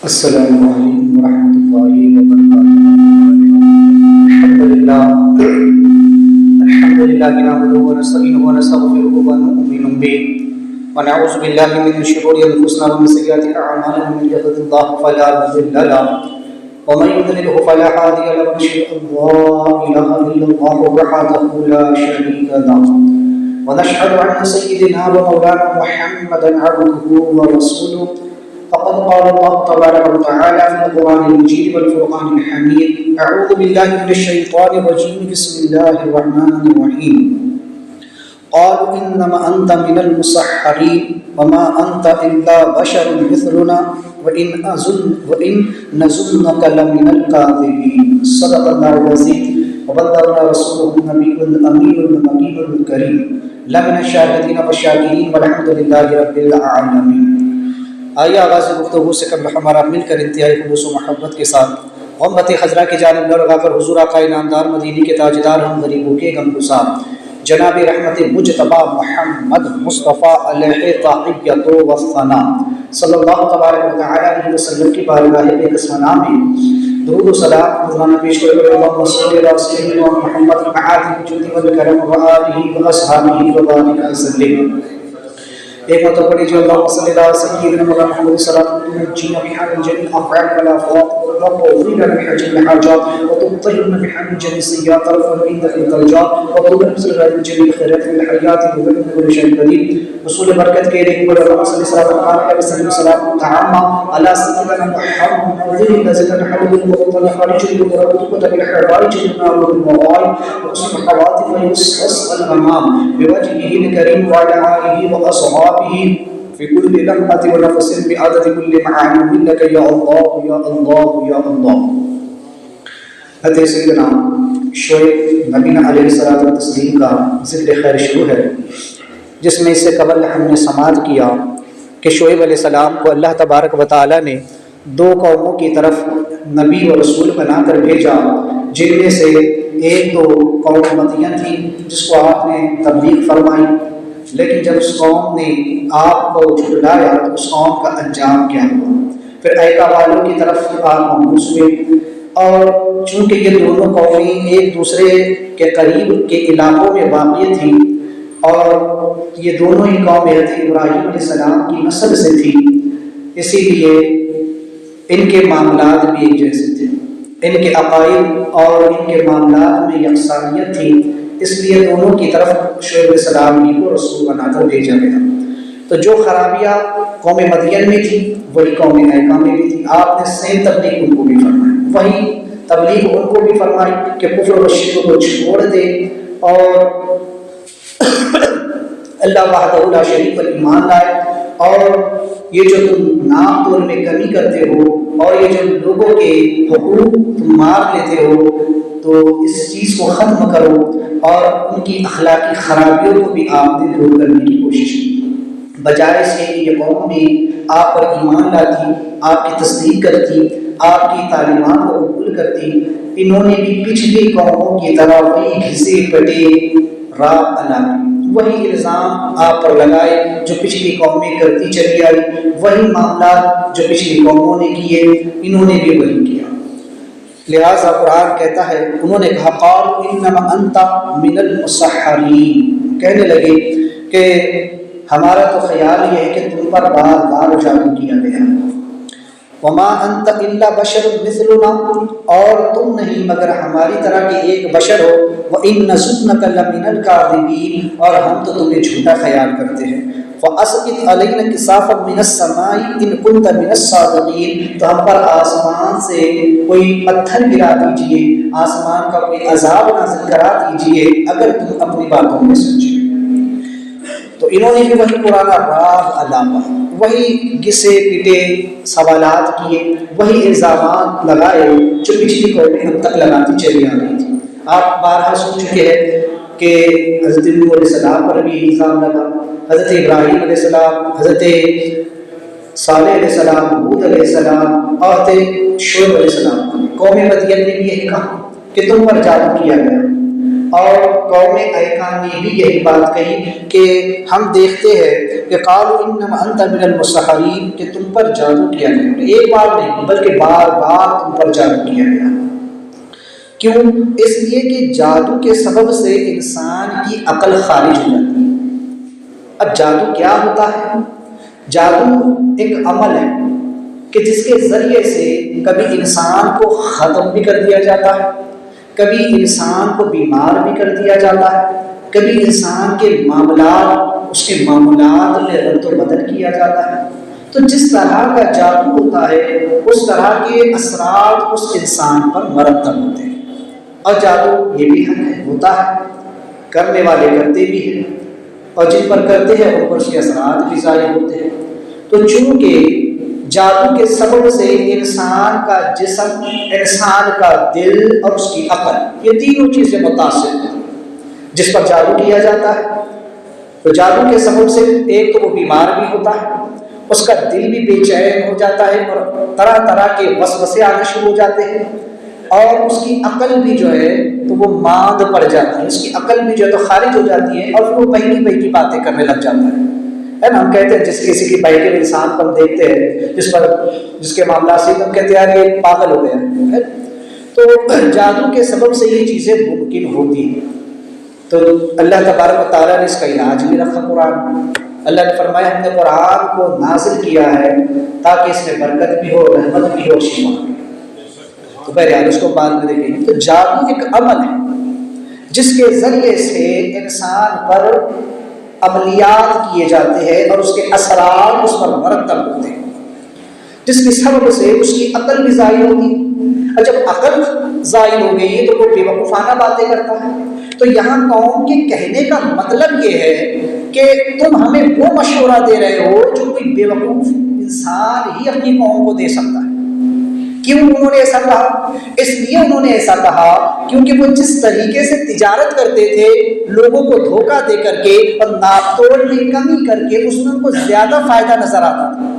السلام علیکم ورحمۃ اللہ وبرکاتہ۔ الحمد للہ نحمده ونستعینه ونستغفره ونؤمن به ونعوذ باللہ من شرور انفسنا ومن سیئات اعمالنا، من يهده الله فلا مضل له ومن يضلل فلا هادي له، ونشهد ان لا اله الا الله وحده لا شريك له ونشهد ان سيدنا ومولانا محمدا عبده ورسوله، فقد قال الله تبارك وتعالى في القرآن المجيد والفرقان الحميد: أعوذ بالله من الشيطان الرجيم، بسم الله الرحمن الرحيم. قالوا إنما أنت من المسحرين وما أنت إلا بشر مثلنا وإن نظنك لمن الكاذبين. صدق الله العظيم وبلغنا رسوله النبي الأمين المكين الكريم، لمن الشاهدين والشاكرين والحمد لله رب العالمين. آئیے آغاز گفتگو سے قبل ہمارا مل کر انتہائی خلوص و محبت کے ساتھ امت خضرا کی جانب لڑا کر حضور آقا نامدار مدینی کے تاجدار ہم غریبوں کے غمگسار جناب رحمت مجتبی محمد مصطفیٰ علیہ تحیت و ثنا صلی اللہ تبارک و تعالی علیہ وسلم کی بارگاہ بے قسمنا میں درود و سلام مدانہ پیش کرے اللہم صلی اللہ علیہ وسلم محمد معاذ جودی و کرم و آلہ و اصحابہ و بارک وسلم. ایک مرتبہ پڑھی جو اللہم صلی اللہ علیہ سیدنا محمد صلی اللہ علیہ وسلم جینا بحال جمیع افعال والافات وتوفينا بحج الحاجات وتطهرنا بحج جميع السيئات وترفعنا عندك الدرجات وتبلغنا غير جميع الخيرات من الحيات ومن كل شيء قدير. رسول برکت کے لیے بڑے اللہ صلی اللہ علیہ وسلم صلاۃ تعاما علی سیدنا محمد الذي تنحل بالقرآن خارج القرآن كتب الحوائج النار والموائد وقسم الحوادث ويستصل الامام بوجهه الكريم وعلى اله واصحابه في كل لمحة ونفس بعدد كل معاني منك يا الله يا الله يا الله. حضرت سیدنا شعیب نبی علیہ الصلوۃ والتسلیم کا ذکر خیر شروع ہے، جس میں اس سے قبل ہم نے سماعت کیا کہ شعیب علیہ السلام کو اللہ تبارک و تعالی نے دو قوموں کی طرف نبی و رسول بنا کر بھیجا، جن میں سے ایک تو قوم مدین تھی جس کو آپ نے تبلیغ فرمائی، لیکن جب اس قوم نے آپ کو جھٹلایا تو اس قوم کا انجام کیا ہوا؟ پھر ایکا والوں کی طرف آپ مبعوث ہوئے، اور چونکہ یہ دونوں قومیں ایک دوسرے کے قریب کے علاقوں میں واقع تھیں اور یہ دونوں ہی قوم حضرت ابراہیم علیہ السلام کی نسل سے تھی، اسی لیے ان کے معاملات بھی ایک جیسے تھے، ان کے عقائد اور ان کے معاملات میں یکسانیت تھی، اس لیے دونوں کی طرف شعیب علیہ السلام ہی کو رسول بنا کر بھیجا گیا. تو جو خرابیاں قوم مدین میں تھی وہی قوم ایکا میں بھی تھی. آپ نے سیم تبلیغ ان کو بھی فرمائی، وہی تبلیغ ان کو بھی فرمائی کہ کفر و شرک کو چھوڑ دے اور اللہ وحدہ لا شریک پر ایمان لائے، اور یہ جو تم نام تول میں کمی کرتے ہو اور یہ جو لوگوں کے حقوق تم مار لیتے ہو تو اس چیز کو ختم کرو، اور ان کی اخلاقی خرابیوں کو بھی آپ نے دور کرنے کی کوشش کی. بجائے سے یہ قوم بھی آپ پر ایمان لاتی، آپ کی تصدیق کرتی، آپ کی تعلیمات کو قبول کرتی، انہوں نے بھی پچھلی قوموں کی طرح وہی گھسے پٹے راہ الائی، وہی الزام آپ پر لگائے جو پچھلی قومیں کرتی چلی آئی، وہی معاملات جو پچھلی قوموں نے کیے انہوں نے بھی وہی کیا. لہذا قرآن کہتا ہے، انہوں نے کہا قالوا انما انت من المسحرین، کہنے لگے کہ ہمارا تو خیال یہ ہے کہ تم پر بار بار جادو کیا گیا. وما انت الا بشر مثلنا، اور تم نہیں مگر ہماری طرح کے ایک بشر ہو. وان نظنک لمن الکاذبین، اور ہم تو تمہیں جھوٹا خیال کرتے ہیں. فاسقط علینا کسافا من السماء ان کنت من الصادقین، تو ہم پر آسمان سے کوئی پتھر گرا دیجئے، آسمان کا کوئی عذاب نازل کرا دیجئے اگر تم اپنی باتوں میں سچے. تو انہوں نے بھی وہی پرانا راہ الاپا، وہی گسے پٹے سوالات کیے، وہی الزامات لگائے جو پچھلی قومیں اب تک لگاتی چلی آ رہی تھی. آپ بارہا سن چکے ہیں کہ حضرت نوح علیہ السلام پر بھی الزام لگا، حضرت ابراہیم علیہ السلام، حضرت صالح علیہ السلام، ہود علیہ السلام اور حضرت شعیب علیہ السلام. قوم مدین نے بھی یہی کہا کہ تم پر جادو کیا گیا. اور قوم ایکا نے بھی یہی بات کہی کہ ہم دیکھتے ہیں کہ قالوا انما انت من المسحرین، کہ تم پر جادو کیا گیا، ایک بار نہیں بلکہ بار بار تم پر جادو کیا گیا۔ کیوں؟ اس لیے کہ جادو کے سبب سے انسان کی عقل خارج ہو جاتی ہے۔ اب جادو کیا ہوتا ہے؟ جادو ایک عمل ہے کہ جس کے ذریعے سے کبھی انسان کو ختم بھی کر دیا جاتا ہے، کبھی انسان کو بیمار بھی کر دیا جاتا ہے، کبھی انسان کے معاملات، اس کے معاملات میں رد و بدل کیا جاتا ہے۔ تو جس طرح کا جادو ہوتا ہے اس طرح کے اثرات اس انسان پر مرتب ہوتے ہیں، اور جادو یہ بھی حق ہے، ہوتا ہے، کرنے والے کرتے بھی ہیں، اور جن پر کرتے ہیں ان پر اس کے اثرات بھی ظاہر ہوتے ہیں۔ تو چونکہ جادو کے سبب سے انسان کا جسم، انسان کا دل اور اس کی عقل، یہ تینوں چیزیں متاثر ہیں جس پر جادو کیا جاتا ہے۔ تو جادو کے سبب سے ایک تو وہ بیمار بھی ہوتا ہے، اس کا دل بھی بے چین ہو جاتا ہے اور طرح طرح کے وسوسے آنا شروع ہو جاتے ہیں، اور اس کی عقل بھی جو ہے تو وہ ماند پڑ جاتی ہے، اس کی عقل بھی جو ہے تو خارج ہو جاتی ہے، اور پھر وہ بہکی بہکی باتیں کرنے لگ جاتا ہے نا۔ ہم کہتے ہیں جس کسی کی بہکے ہوئے انسان کو ہم دیکھتے ہیں، جس کے معاملات سے ہم کہتے ہیں یہ پاگل ہو گیا ہے۔ تو جادو کے سبب سے یہ چیزیں ممکن ہوتی ہیں۔ تو اللہ تبارک و تعالیٰ نے اس کا علاج بھی رکھا قرآن۔ اللہ نے فرمایا ہم نے قرآن کو نازل کیا ہے تاکہ اس میں برکت بھی ہو، رحمت بھی ہو، شفا بھی۔ تو بہرحال اس کو بعد میں دیکھیں گے۔ تو جادو ایک عمل ہے جس کے ذریعے سے انسان پر عملیات کیے جاتے ہیں اور اس کے اثرات اس پر مرتب ہوتے ہیں، جس کے سبب سے اس کی عقل بھی ضائع ہوگی، اور جب عقل ضائع ہو گئی تو وہ بے وقوفانہ باتیں کرتا ہے۔ تو یہاں قوم کے کہنے کا مطلب یہ ہے کہ تم ہمیں وہ مشورہ دے رہے ہو جو کوئی بے وقوف انسان ہی اپنی قوم کو دے سکتا ہے۔ کیوں انہوں نے ایسا کہا؟ اس لیے انہوں نے ایسا کہا کیونکہ وہ جس طریقے سے تجارت کرتے تھے، لوگوں کو دھوکہ دے کر کے اور ناپ توڑ میں کمی کر کے، اس میں ان کو زیادہ فائدہ نظر آتا تھا،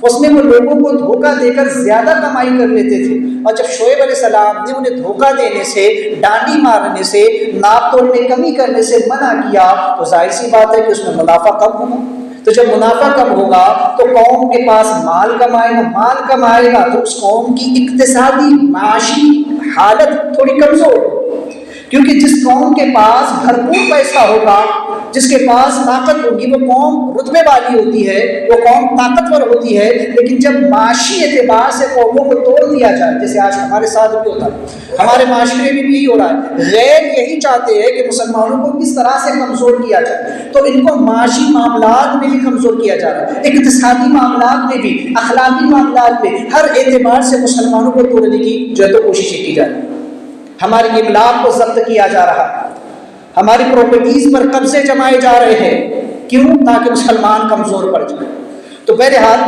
اس میں وہ لوگوں کو دھوکہ دے کر زیادہ کمائی کر لیتے تھے۔ اور جب شعیب علیہ السلام نے انہیں دھوکہ دینے سے، ڈانڈی مارنے سے، ناپ توڑ میں کمی کرنے سے منع کیا تو ظاہر سی بات ہے کہ اس میں منافع کم ہوگا۔ تو جب منافع کم ہوگا تو قوم کے پاس مال کم آئے گا، مال کم آئے گا تو اس قوم کی اقتصادی معاشی حالت تھوڑی کمزور ہوگی، کیونکہ جس قوم کے پاس بھرپور پیسہ ہوگا، جس کے پاس طاقت ہوگی، وہ قوم رتبے والی ہوتی ہے، وہ قوم طاقتور ہوتی ہے۔ لیکن جب معاشی اعتبار سے قوموں کو توڑ دیا جائے، جیسے آج ہمارے ساتھ بھی ہوتا ہے، ہمارے معاشرے میں بھی یہی ہو رہا ہے، غیر یہی چاہتے ہیں کہ مسلمانوں کو کس طرح سے کمزور کیا جائے، تو ان کو معاشی معاملات میں بھی کمزور کیا جا رہا ہے، اقتصادی معاملات میں بھی، اخلاقی معاملات میں، ہر اعتبار سے مسلمانوں کو توڑنے کی جو ہے تو کوششیں کی جا رہی ہیں۔ ہماری املاک کو ضبط کیا جا رہا ہے، ہماری پراپرٹیز پر قبضے جمائے جا رہے ہیں، کیوں؟ تاکہ مسلمان کمزور پڑ جائے۔ تو بہرحال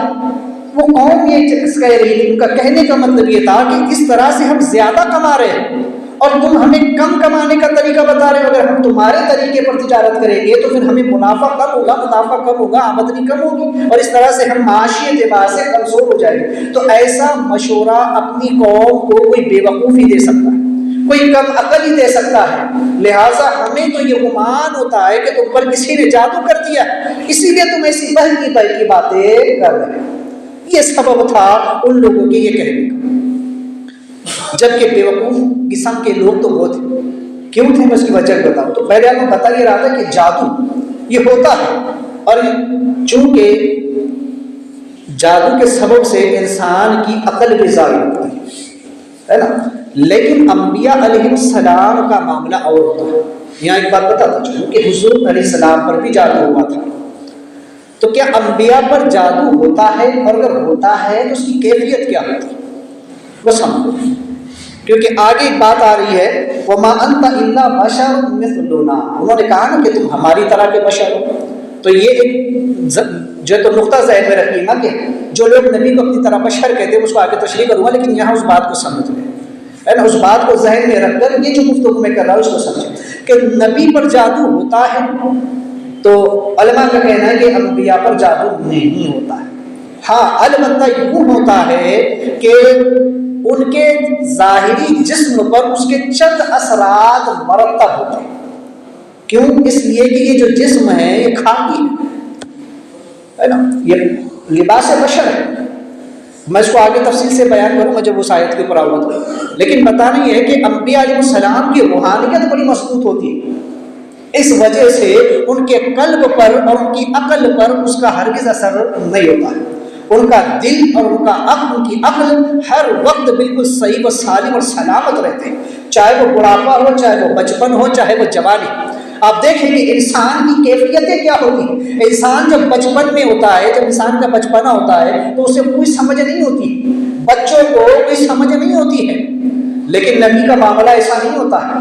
وہ قوم یہ کہہ رہی تھی، ان کا کہنے کا مطلب یہ تھا کہ اس طرح سے ہم زیادہ کما رہے ہیں اور تم ہمیں کم کمانے کا طریقہ بتا رہے ہو، اگر ہم تمہارے طریقے پر تجارت کریں گے تو پھر ہمیں منافع کم ہوگا، آمدنی کم ہوگی، اور اس طرح سے ہم معاشی اعتبار سے کمزور ہو جائیں گے۔ تو ایسا مشورہ اپنی قوم کو کوئی بے وقوف ہی دے سکتا ہے، کوئی کم عقل ہی دے سکتا ہے۔ لہٰذا ہمیں تو یہ گمان ہوتا ہے کہ تم پر کسی نے جادو کر دیا، اسی لیے تم ایسی بہکی بہکی باتیں کر رہے ہیں۔ یہ سبب تھا ان لوگوں کے یہ کہنے کا، جبکہ بے وقوف قسم کے لوگ تو وہ تھے۔ کیوں تھے میں اس کی وجہ بتاؤں۔ تو پہلے میں بتا یہ رہا تھا کہ جادو یہ ہوتا ہے، اور چونکہ جادو کے سبب سے انسان کی عقل بھی ضائع ہوتی ہے نا، لیکن انبیاء علیہ السلام کا معاملہ اور ہوتا ہے۔ یہاں ایک بات بتا دوں کہ حضور علیہ السلام پر بھی جادو ہوا تھا، تو کیا انبیاء پر جادو ہوتا ہے، اور اگر ہوتا ہے تو اس کی کیفیت کیا ہوتی ہے وہ سمجھو، کیونکہ آگے ایک بات آ رہی ہے وَمَا أَنْتَ إِلَّا بَشَرٌ مِثْلُنَا، انہوں نے کہا نا کہ تم ہماری طرح کے بشر ہو۔ تو یہ ایک جو تو نقطہ ذہن میں رکھیے گا کہ جو لوگ نبی کو اپنی طرح بشر کہتے ہیں اس کو آگے تشریح کروں گا، لیکن یہاں اس بات کو سمجھ لیں، ہے نا، اس بات کو ذہن میں رکھ کر یہ جو گفتگو میں کر رہا ہوں اس کو سمجھیں کہ نبی پر جادو ہوتا ہے۔ تو علماء کا کہنا ہے کہ انبیاء پر جادو نہیں ہوتا ہے، ہاں البتہ یوں ہوتا ہے کہ ان کے ظاہری جسم پر اس کے چند اثرات مرتب ہوتے ہیں. کیوں؟ اس لیے کہ یہ جو جسم ہے یہ خاکی ہے نا، یہ لباس بشر ہے. میں اس کو آگے تفصیل سے بیان کروں گا جب اس آیت کے اوپر آؤں گا. لیکن بتانا یہ ہے کہ انبیاء علیہ السلام کی روحانیت بڑی مضبوط ہوتی ہے. اس وجہ سے ان کے قلب پر اور ان کی عقل پر اس کا ہرگز اثر نہیں ہوتا ہے. ان کا دل اور ان کا عقل، ان کی عقل ہر وقت بالکل صحیح و سالم اور سلامت رہتے ہیں، چاہے وہ بڑھاپا ہو، چاہے وہ بچپن ہو، چاہے وہ جوانی. آپ دیکھیں کہ انسان کی کیفیتیں کیا ہوتی ہیں. انسان جب بچپن میں ہوتا ہے، جب انسان کا بچپنا ہوتا ہے تو اسے کوئی سمجھ نہیں ہوتی، بچوں کو کوئی سمجھ نہیں ہوتی ہے. لیکن نبی کا معاملہ ایسا نہیں ہوتا ہے.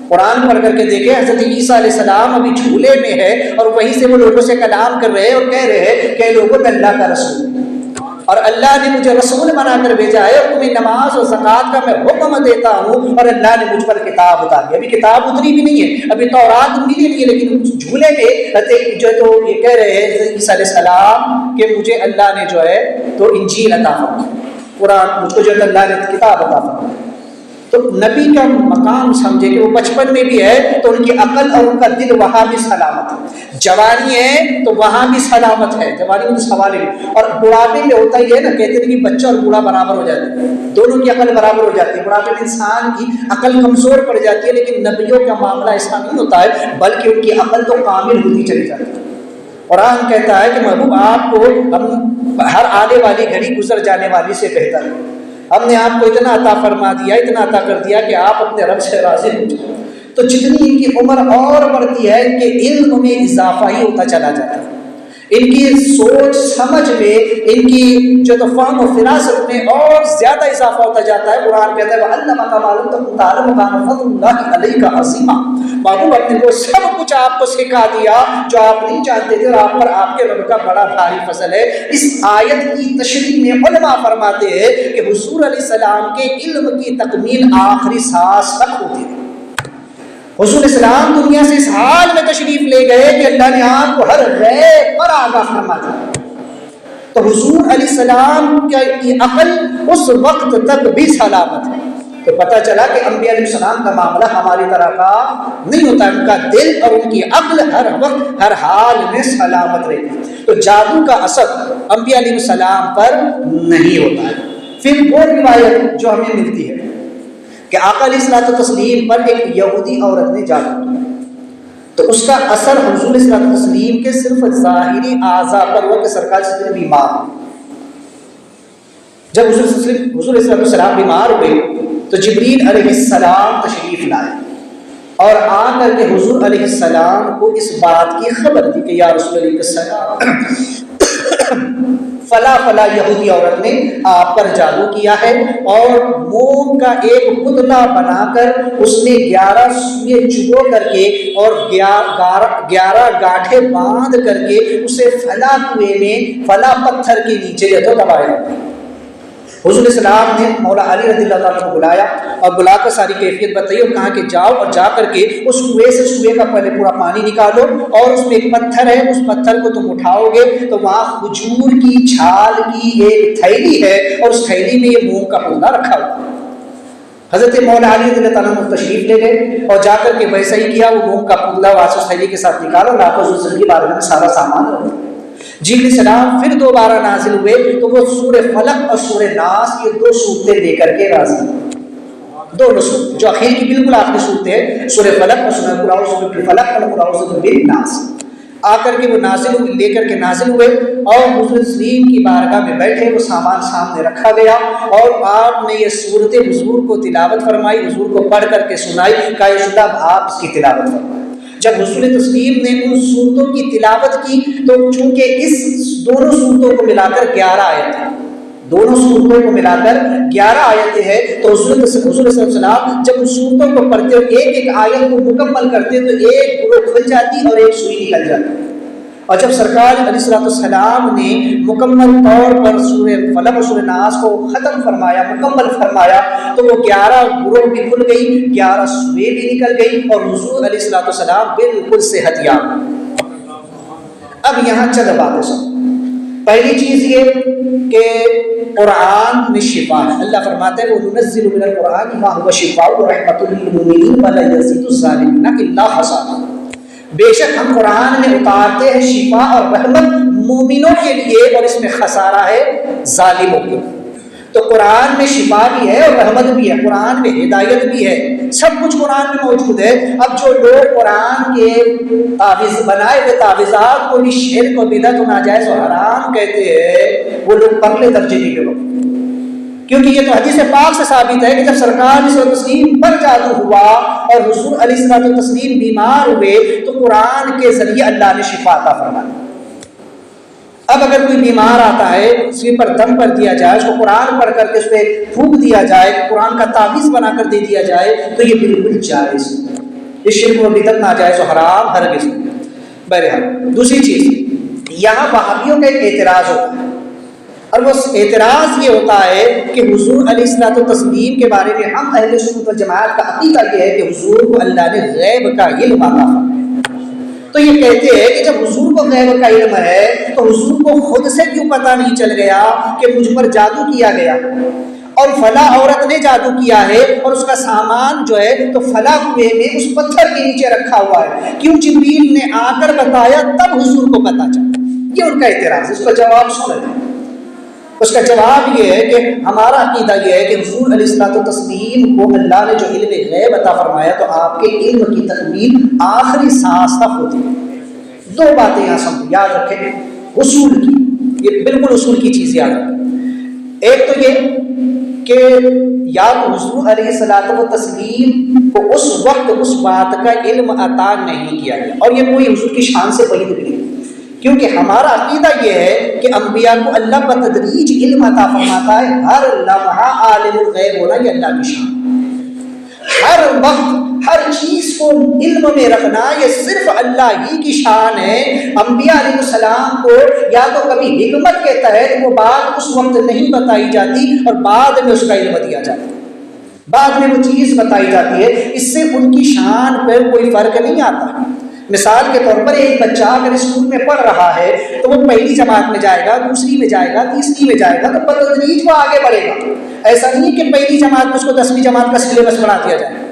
قرآن پڑھ کر کے دیکھیں، حضرت عیسیٰ علیہ السلام ابھی جھولے میں ہے اور وہیں سے وہ لوگوں سے کلام کر رہے ہیں اور کہہ رہے ہیں کہ لوگوں میں اللہ کا رسول اور اللہ نے مجھے رسول بنا کر بھیجا ہے اور تمہیں نماز اور زکوٰۃ کا میں حکم دیتا ہوں اور اللہ نے مجھ پر کتاب اتاری. ابھی کتاب اتری بھی نہیں ہے، ابھی تورات ملی نہیں ہے، لیکن جھولے میں جو تو یہ کہہ رہے ہیں عیسیٰ علیہ السلام کہ مجھے اللہ نے جو ہے تو انجیل عطا فرمائی، قرآن مجھ کو جو اللہ نے کتاب عطا فرمائی. تو نبی کا مقام سمجھے کہ وہ بچپن میں بھی ہے تو ان کی عقل اور ان کا دل وہاں بھی سلامت ہے. جوانی ہے تو وہاں بھی سلامت ہے، جوانی میں تو سوال ہے. اور بڑھاپے میں ہوتا ہی ہے نا، کہتے ہیں کہ بچہ اور بوڑھا برابر ہو جاتے ہیں، دونوں کی عقل برابر ہو جاتی ہے. بڑھاپے میں انسان کی عقل کمزور پڑ جاتی ہے، لیکن نبیوں کا معاملہ ایسا نہیں ہوتا ہے، بلکہ ان کی عقل تو کامل ہوتی چلی جاتی ہے. قرآن کہتا ہے کہ محبوب آپ کو ہم ہر آنے والی گھڑی گزر جانے والی سے بہتر ہے. ہم نے آپ کو اتنا عطا فرما دیا، اتنا عطا کر دیا کہ آپ اپنے رب سے راضی ہو جائیں. تو جتنی ان کی عمر اور بڑھتی ہے، ان کے علم میں اضافہ ہی ہوتا چلا جاتا ہے، ان کی سوچ سمجھ میں، ان کی جو تو فہم و فراست میں اور زیادہ اضافہ ہوتا جاتا ہے. قرآن کہتا ہے وَعَلَّمَكَ مَا لَمْ تَكُن تَعْلَمُ وَكَانَ فَضْلُ اللَّهِ عَلَيْكَ عَظِيمًا. محبوب اپنے کو سب کچھ آپ کو سکھا دیا جو آپ نہیں جانتے تھے، اور آپ پر آپ کے رب کا بڑا بھاری فضل ہے. اس آیت کی تشریح میں علماء فرماتے ہیں کہ حضور علیہ السلام کے علم کی تکمیل آخری سانس تک ہوتی ہے. حضور السلام دنیا سے اس حال میں تشریف لے گئے کہ اللہ نے آپ کو ہر غیب پر آگاہ فرما دیا. تو حضور علیہ السلام کی عقل اس وقت تک بھی سلامت ہے. تو پتہ چلا کہ انبیاء علیہ السلام کا معاملہ ہماری طرح کا نہیں ہوتا، ان کا دل اور ان کی عقل ہر وقت ہر حال میں سلامت رہتی ہے. تو جادو کا اثر انبیاء علیہ السلام پر نہیں ہوتا ہے. پھر وہ روایت جو ہمیں ملتی ہے کہ آقا علیہ الصلوۃ والتسلیم پر ایک یہودی عورت نے جادو کیا، تو اس کا اثر حضور صلی اللہ علیہ وسلم کے صرف ظاہری اعضاء پر ہوا کہ سرکار سے بیمار ہوئے. جب حضور صلی اللہ علیہ وسلم بیمار ہوئے تو جبریل علیہ السلام تشریف لائے اور آ کر کے حضور علیہ السلام کو اس بات کی خبر دی کہ یا رسول اللہ علیہ السلام فلا فلا یہودی عورت نے آپ پر جادو کیا ہے اور موم کا ایک پتلا بنا کر اس نے 11 سوئیں چبو کر کے اور 11 گاٹھیں باندھ کر کے اسے فلا کنویں میں فلا پتھر کے نیچے جو تو دبایا. حضور السلام نے مولا علی رضی اللہ تعالیٰ کو بلایا اور بلا کر ساری کیفیت بتائی اور کہا کہ جاؤ اور جا کر کے اس کنویں سے سوئے کا پہلے پورا پانی نکالو اور اس میں ایک پتھر ہے، اس پتھر کو تم اٹھاؤ گے تو وہاں کھجور کی چھال کی ایک تھیلی ہے اور اس تھیلی میں یہ موم کا پودا رکھا ہوا. حضرت مولا علی رضی اللہ تعالیٰ عنہ تشریف لے گئے اور جا کر کے ویسا ہی کیا، وہ موم کا پودا واسطے تھیلی کے ساتھ نکالا اور آپ حضور کی بارگاہ میں سارا سامان رکھا. جبرائیل علیہ السلام پھر دوبارہ نازل ہوئے تو وہ سورہ فلق اور سورہ ناس یہ 2 صورتیں لے کر کے نازل ہوئے. دونوں صورت جو اخیر کی بالکل آخری صورتیں ہیں، سورہ فلق اور سورہ قل اعوذ برب الفلق اور قل اعوذ برب الناس، آ کر کے وہ نازل ہوئے، لے کر کے نازل ہوئے اور حضور سلیم کی بارگاہ میں بیٹھے، وہ سامان سامنے رکھا گیا اور آپ نے یہ صورتیں حضور کو تلاوت فرمائی، حضور کو پڑھ کر کے سنائی. کہا یا رسول اللہ آپ اس کی تلاوت فرمائیں. جب حضور تسلیم نے ان صورتوں کی تلاوت کی تو چونکہ اس دونوں صورتوں کو ملا کر 11 آیتیں، دونوں صورتوں کو ملا کر 11 آیتیں ہیں، تو حضور صلی اللہ علیہ وسلم جب ان صورتوں کو پڑھتے اور ایک ایک آیت کو مکمل کرتے تو ایک گروہ کھل جاتی اور ایک سوئی نکل جاتی. اور جب سرکار علیہ السلام نے مکمل طور پر سورہ فلق اور سورہ ناس کو ختم فرمایا، مکمل فرمایا، تو وہ 11 گروہ بھی کھل گئی، 11 سوئیں بھی نکل گئی اور حضور علیہ السلام بالکل صحت یاب. اب یہاں چند باتیں سن. پہلی چیز یہ کہ قرآن میں شفا ہے. اللہ فرماتے ہیں وَنُنَزِّلُ مِنَ الْقُرْآنِ مَا هُوَ شِفَاءٌ وَرَحْمَةٌ لِّلْمُؤْمِنِينَ وَلَا يَزِيدُ الظَّالِمِينَ إِلَّا خَسَارًا. بے شک ہم قرآن میں اتارتے ہیں شفا اور رحمت مومنوں کے لیے، اور اس میں خسارہ ہے ظالموں کے. تو قرآن میں شفا بھی ہے اور رحمت بھی ہے، قرآن میں ہدایت بھی ہے، سب کچھ قرآن میں موجود ہے. اب جو لوگ قرآن کے تعویذ بنائے ہوئے تعویذات کو بھی شرک و بدعت و ناجائز و حرام کہتے ہیں، وہ لوگ پگلے درجے کے لوگ. کیونکہ یہ تو حدیث پاک سے ثابت ہے کہ جب سرکار علیہ التسلیم پر جادو ہوا اور حضور علیہ التسلیم بیمار ہوئے تو قرآن کے ذریعے اللہ نے شفا عطا فرمائی. اب اگر کوئی بیمار آتا ہے، اس کے پر دم کر دیا جائے، اس کو قرآن پڑھ کر کے اس پہ پھونک دیا جائے، قرآن کا تعویذ بنا کر دے دیا جائے تو یہ بالکل جائز ہے. یہ شرک و بدعت ناجائز و حرام ہرگز نہیں. بہرحال دوسری چیز، یہاں وہابیوں کا ایک اعتراض ہوتا ہے، اور وہ اعتراض یہ ہوتا ہے کہ حضور علیہ الصلوۃ والتسلیم کے بارے میں ہم اہل سنت والجماعت کا عقیدہ یہ ہے کہ حضور کو اللہ نے غیب کا علم عطا فرمایا. تو یہ کہتے ہیں کہ جب حضور کو غیب کا علم ہے تو حضور کو خود سے کیوں پتہ نہیں چل گیا کہ مجھ پر جادو کیا گیا اور فلاں عورت نے جادو کیا ہے اور اس کا سامان جو ہے تو فلاں کنویں میں اس پتھر کے نیچے رکھا ہوا ہے، کیوں جبریل نے آ کر بتایا تب حضور کو پتہ چلا؟ یہ ان کا اعتراض ہے. اس کا جواب سنیں. اس کا جواب یہ ہے کہ ہمارا عقیدہ یہ ہے کہ حضور علیہ الصلوۃ والتسلیم کو اللہ نے جو علم غیب عطا فرمایا تو آپ کے علم کی تکمیل آخری سانس تک ہوتی ہے. دو باتیں یہاں سمجھ یاد رکھیں اصول کی، یہ بالکل اصول کی چیز یاد رکھیں. ایک تو یہ کہ یا تو حضور علیہ الصلوۃ والتسلیم کو اس وقت اس بات کا علم عطا نہیں کیا گیا، اور یہ کوئی حضور کی شان سے بعید نہیں، کیونکہ ہمارا عقیدہ یہ ہے کہ انبیاء کو اللہ بتدریج علم عطا فرماتا ہے. ہر لمحہ عالم الغیب ہونا یہ اللہ کی شان، ہر وقت ہر چیز کو علم میں رکھنا یہ صرف اللہ ہی کی شان ہے. انبیاء علیہ السلام کو یا تو کبھی حکمت کے تحت وہ بات اس وقت نہیں بتائی جاتی اور بعد میں اس کا علم دیا جاتا ہے، بعد میں وہ چیز بتائی جاتی ہے. اس سے ان کی شان پر کوئی فرق نہیں آتا. مثال کے طور پر ایک بچہ اگر اسکول میں پڑھ رہا ہے تو وہ پہلی جماعت میں جائے گا، دوسری میں جائے گا، تیسری میں جائے گا، تو بتدریج وہ آگے بڑھے گا. ایسا نہیں کہ پہلی جماعت میں اس کو 10ویں جماعت کا سلیبس بنا دیا جائے.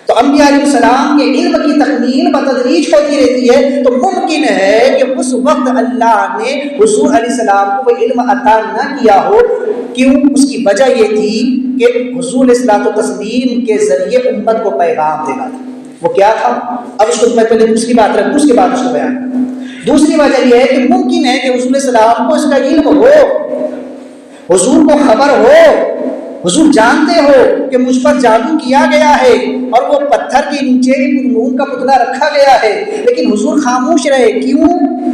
تو انبیاء علیہ السلام کے علم کی تکمیل بتدریج ہوتی رہتی ہے. تو ممکن ہے کہ اس وقت اللہ نے حضور علیہ السلام کو وہ علم عطا نہ کیا ہو. کیوں؟ اس کی وجہ یہ تھی کہ حضور علیہ الصلوۃ والتسلیم کے ذریعے امت کو پیغام دینا تھا. وہ کیا تھا؟ اب اس کو میں پہلے دوسری بات رکھوں، اس کے بعد اس کو بیان کروں. دوسری وجہ یہ ہے کہ ممکن ہے کہ حضور علیہ السلام کو اس کا علم ہو، حضور کو خبر ہو، حضور جانتے ہو کہ مجھ پر جادو کیا گیا ہے اور وہ پتھر کے نیچے مون کا پتلا رکھا گیا ہے، لیکن حضور خاموش رہے. کیوں؟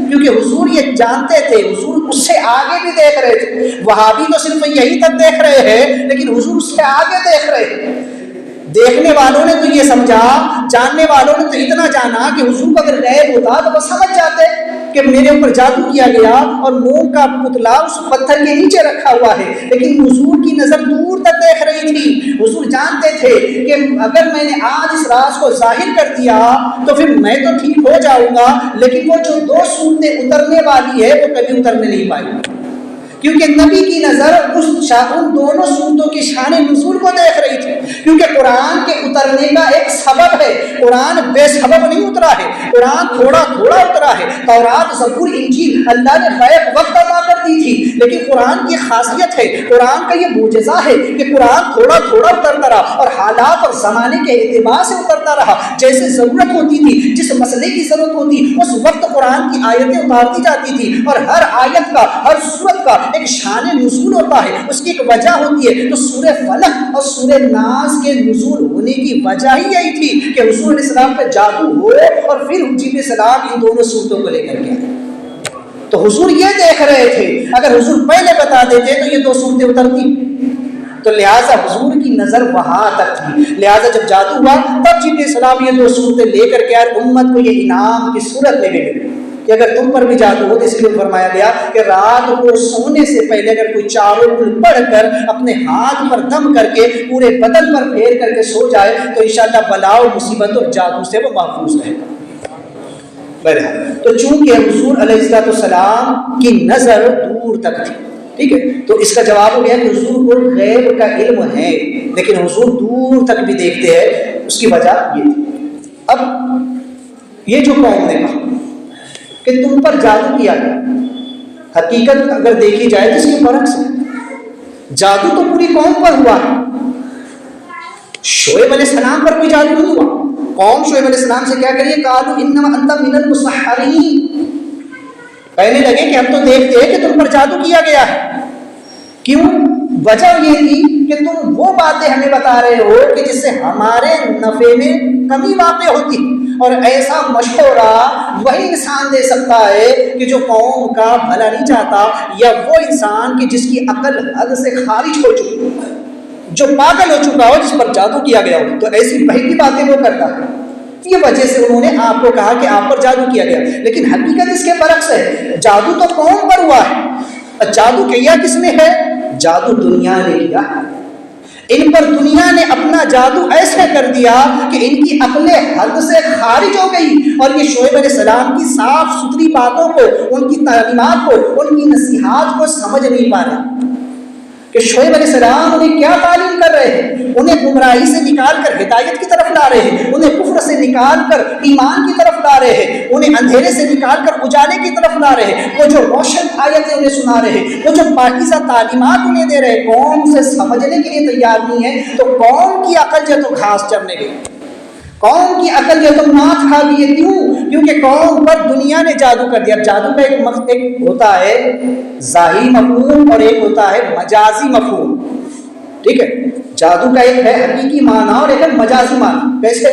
کیونکہ حضور یہ جانتے تھے، حضور اس سے آگے بھی دیکھ رہے تھے. وہابی تو صرف یہی تک دیکھ رہے ہیں، لیکن حضور اس سے آگے دیکھ رہے ہیں. دیکھنے والوں نے تو یہ سمجھا، جاننے والوں نے تو اتنا جانا کہ حضور کو اگر غیب ہوتا تو وہ سمجھ جاتے کہ میرے اوپر جادو کیا گیا اور موم کا پتلا اس پتھر کے نیچے رکھا ہوا ہے. لیکن حضور کی نظر دور تک دیکھ رہی تھی. حضور جانتے تھے کہ اگر میں نے آج اس راز کو ظاہر کر دیا تو پھر میں تو ٹھیک ہو جاؤں گا، لیکن وہ جو 2 صورتیں اترنے والی ہے وہ کبھی اترنے نہیں پائیں گی، کیونکہ نبی کی نظر ان دونوں صورتوں کی شان نزول کو دیکھ رہی تھی. کیونکہ قرآن کے اترنے کا ایک سبب ہے، قرآن بے سبب نہیں اترا ہے، قرآن تھوڑا تھوڑا اترا ہے. تورات، زبور، انجیل اللہ نے بیک وقت عطا کر دی تھی، لیکن قرآن کی خاصیت ہے، قرآن کا یہ معجزہ ہے کہ قرآن تھوڑا تھوڑا اترتا رہا اور حالات اور زمانے کے اعتبار سے اترتا رہا. جیسے ضرورت ہوتی تھی، جس مسئلے کی ضرورت ہوتی اس وقت قرآن کی آیتیں اتارتی جاتی تھی. اور ہر آیت کا، ہر سورت کا ایک شان نزول ہوتا ہے، اس کی ایک وجہ ہوتی ہے. تو سورہ فلق اور سورہ ناس کے نزول ہونے کی وجہ ہی یہی تھی کہ حضور علیہ السلام پہ جادو ہو اور پھر جبرائیل علیہ السلام ان دونوں صورتوں کو لے کر کے آئے. تو حضور یہ دیکھ رہے تھے، اگر حضور پہلے بتا دیتے تو یہ 2 صورتیں اترتی. تو لہٰذا حضور کی نظر وہاں تک تھی. لہٰذا جب جادو ہوا تب جبرائیل علیہ السلام یہ 2 صورتیں لے کر کے آئے. امت کو یہ انعام کی صورت میں بھی ملی کہ اگر تم پر بھی جادو ہو تو اس لیے فرمایا گیا کہ رات کو سونے سے پہلے اگر کوئی 4 کل پڑھ کر اپنے ہاتھ پر دم کر کے پورے بدن پر پھیر کر کے سو جائے تو انشاءاللہ بلا و مصیبت اور جادو سے وہ محفوظ رہے گا. بہرحال تو چونکہ حضور علیہ السلام کی نظر دور تک تھی، ٹھیک ہے، تو اس کا جواب ہو گیا کہ حضور کو غیب کا علم ہے لیکن حضور دور تک بھی دیکھتے ہیں، اس کی وجہ یہ تھی۔ اب یہ جو قوم نے کہا کہ تم پر جادو کیا گیا، حقیقت اگر دیکھی جائے تو اس کے برعکس ہے، جادو تو پوری قوم پر ہوا ہے، شعیب علیہ السلام پر کوئی جادو نہیں ہوا۔ قوم شعیب علیہ السلام سے کیا کریے، قالوا انما انت من المسحرین، کہنے لگے کہ ہم تو دیکھتے ہیں کہ تم پر جادو کیا گیا ہے۔ کیوں؟ وجہ یہ تھی کہ تم وہ باتیں ہمیں بتا رہے ہو کہ جس سے ہمارے نفع میں کمی واقع ہوتی، اور ایسا مشورہ وہی انسان دے سکتا ہے کہ جو قوم کا بھلا نہیں چاہتا، یا وہ انسان کہ جس کی عقل حد سے خارج ہو چکی، جو پاگل ہو چکا ہو، جس پر جادو کیا گیا ہو، تو ایسی بہتی باتیں وہ کرتا ہے۔ یہ وجہ سے انہوں نے آپ کو کہا کہ آپ پر جادو کیا گیا، لیکن حقیقت اس کے برعکس ہے، جادو تو قوم پر ہوا ہے۔ جادو کیا کس نے ہے؟ جادو دنیا نے کیا ہے۔ ان پر دنیا نے اپنا جادو ایسے کر دیا کہ ان کی عقلیں حد سے خارج ہو گئی، اور یہ شعیب علیہ السلام کی صاف ستھری باتوں کو، ان کی تعلیمات کو، ان کی نصیحات کو سمجھ نہیں پا رہے کہ شعیب علیہ السلام انہیں کیا تعلیم کر رہے ہیں، انہیں گمراہی سے نکال کر ہدایت کی طرف لا رہے ہیں، انہیں کفر سے نکال کر ایمان کی طرف لا رہے ہیں، انہیں اندھیرے سے نکال کر اجالے کی طرف لا رہے ہیں، وہ جو روشن آیتیں انہیں سنا رہے ہیں، وہ جو پاکیزہ تعلیمات انہیں دے رہے ہیں، قوم سے سمجھنے کے لیے تیار نہیں ہے، تو قوم کی عقل جو تو گھاس چرنے گئی، قوم کی عقل جو تو مات کھا گئی ہے۔ کیوں؟ کیونکہ قوم پر دنیا نے جادو کر دیا۔ جادو کا ایک ہوتا ہے ظاہری مفہوم اور ایک ہوتا ہے مجازی مفہوم، ٹھیک ہے، جادو کا ایک ہے حقیقی معنی اور ایک ہے مجازی معنی۔ ویسے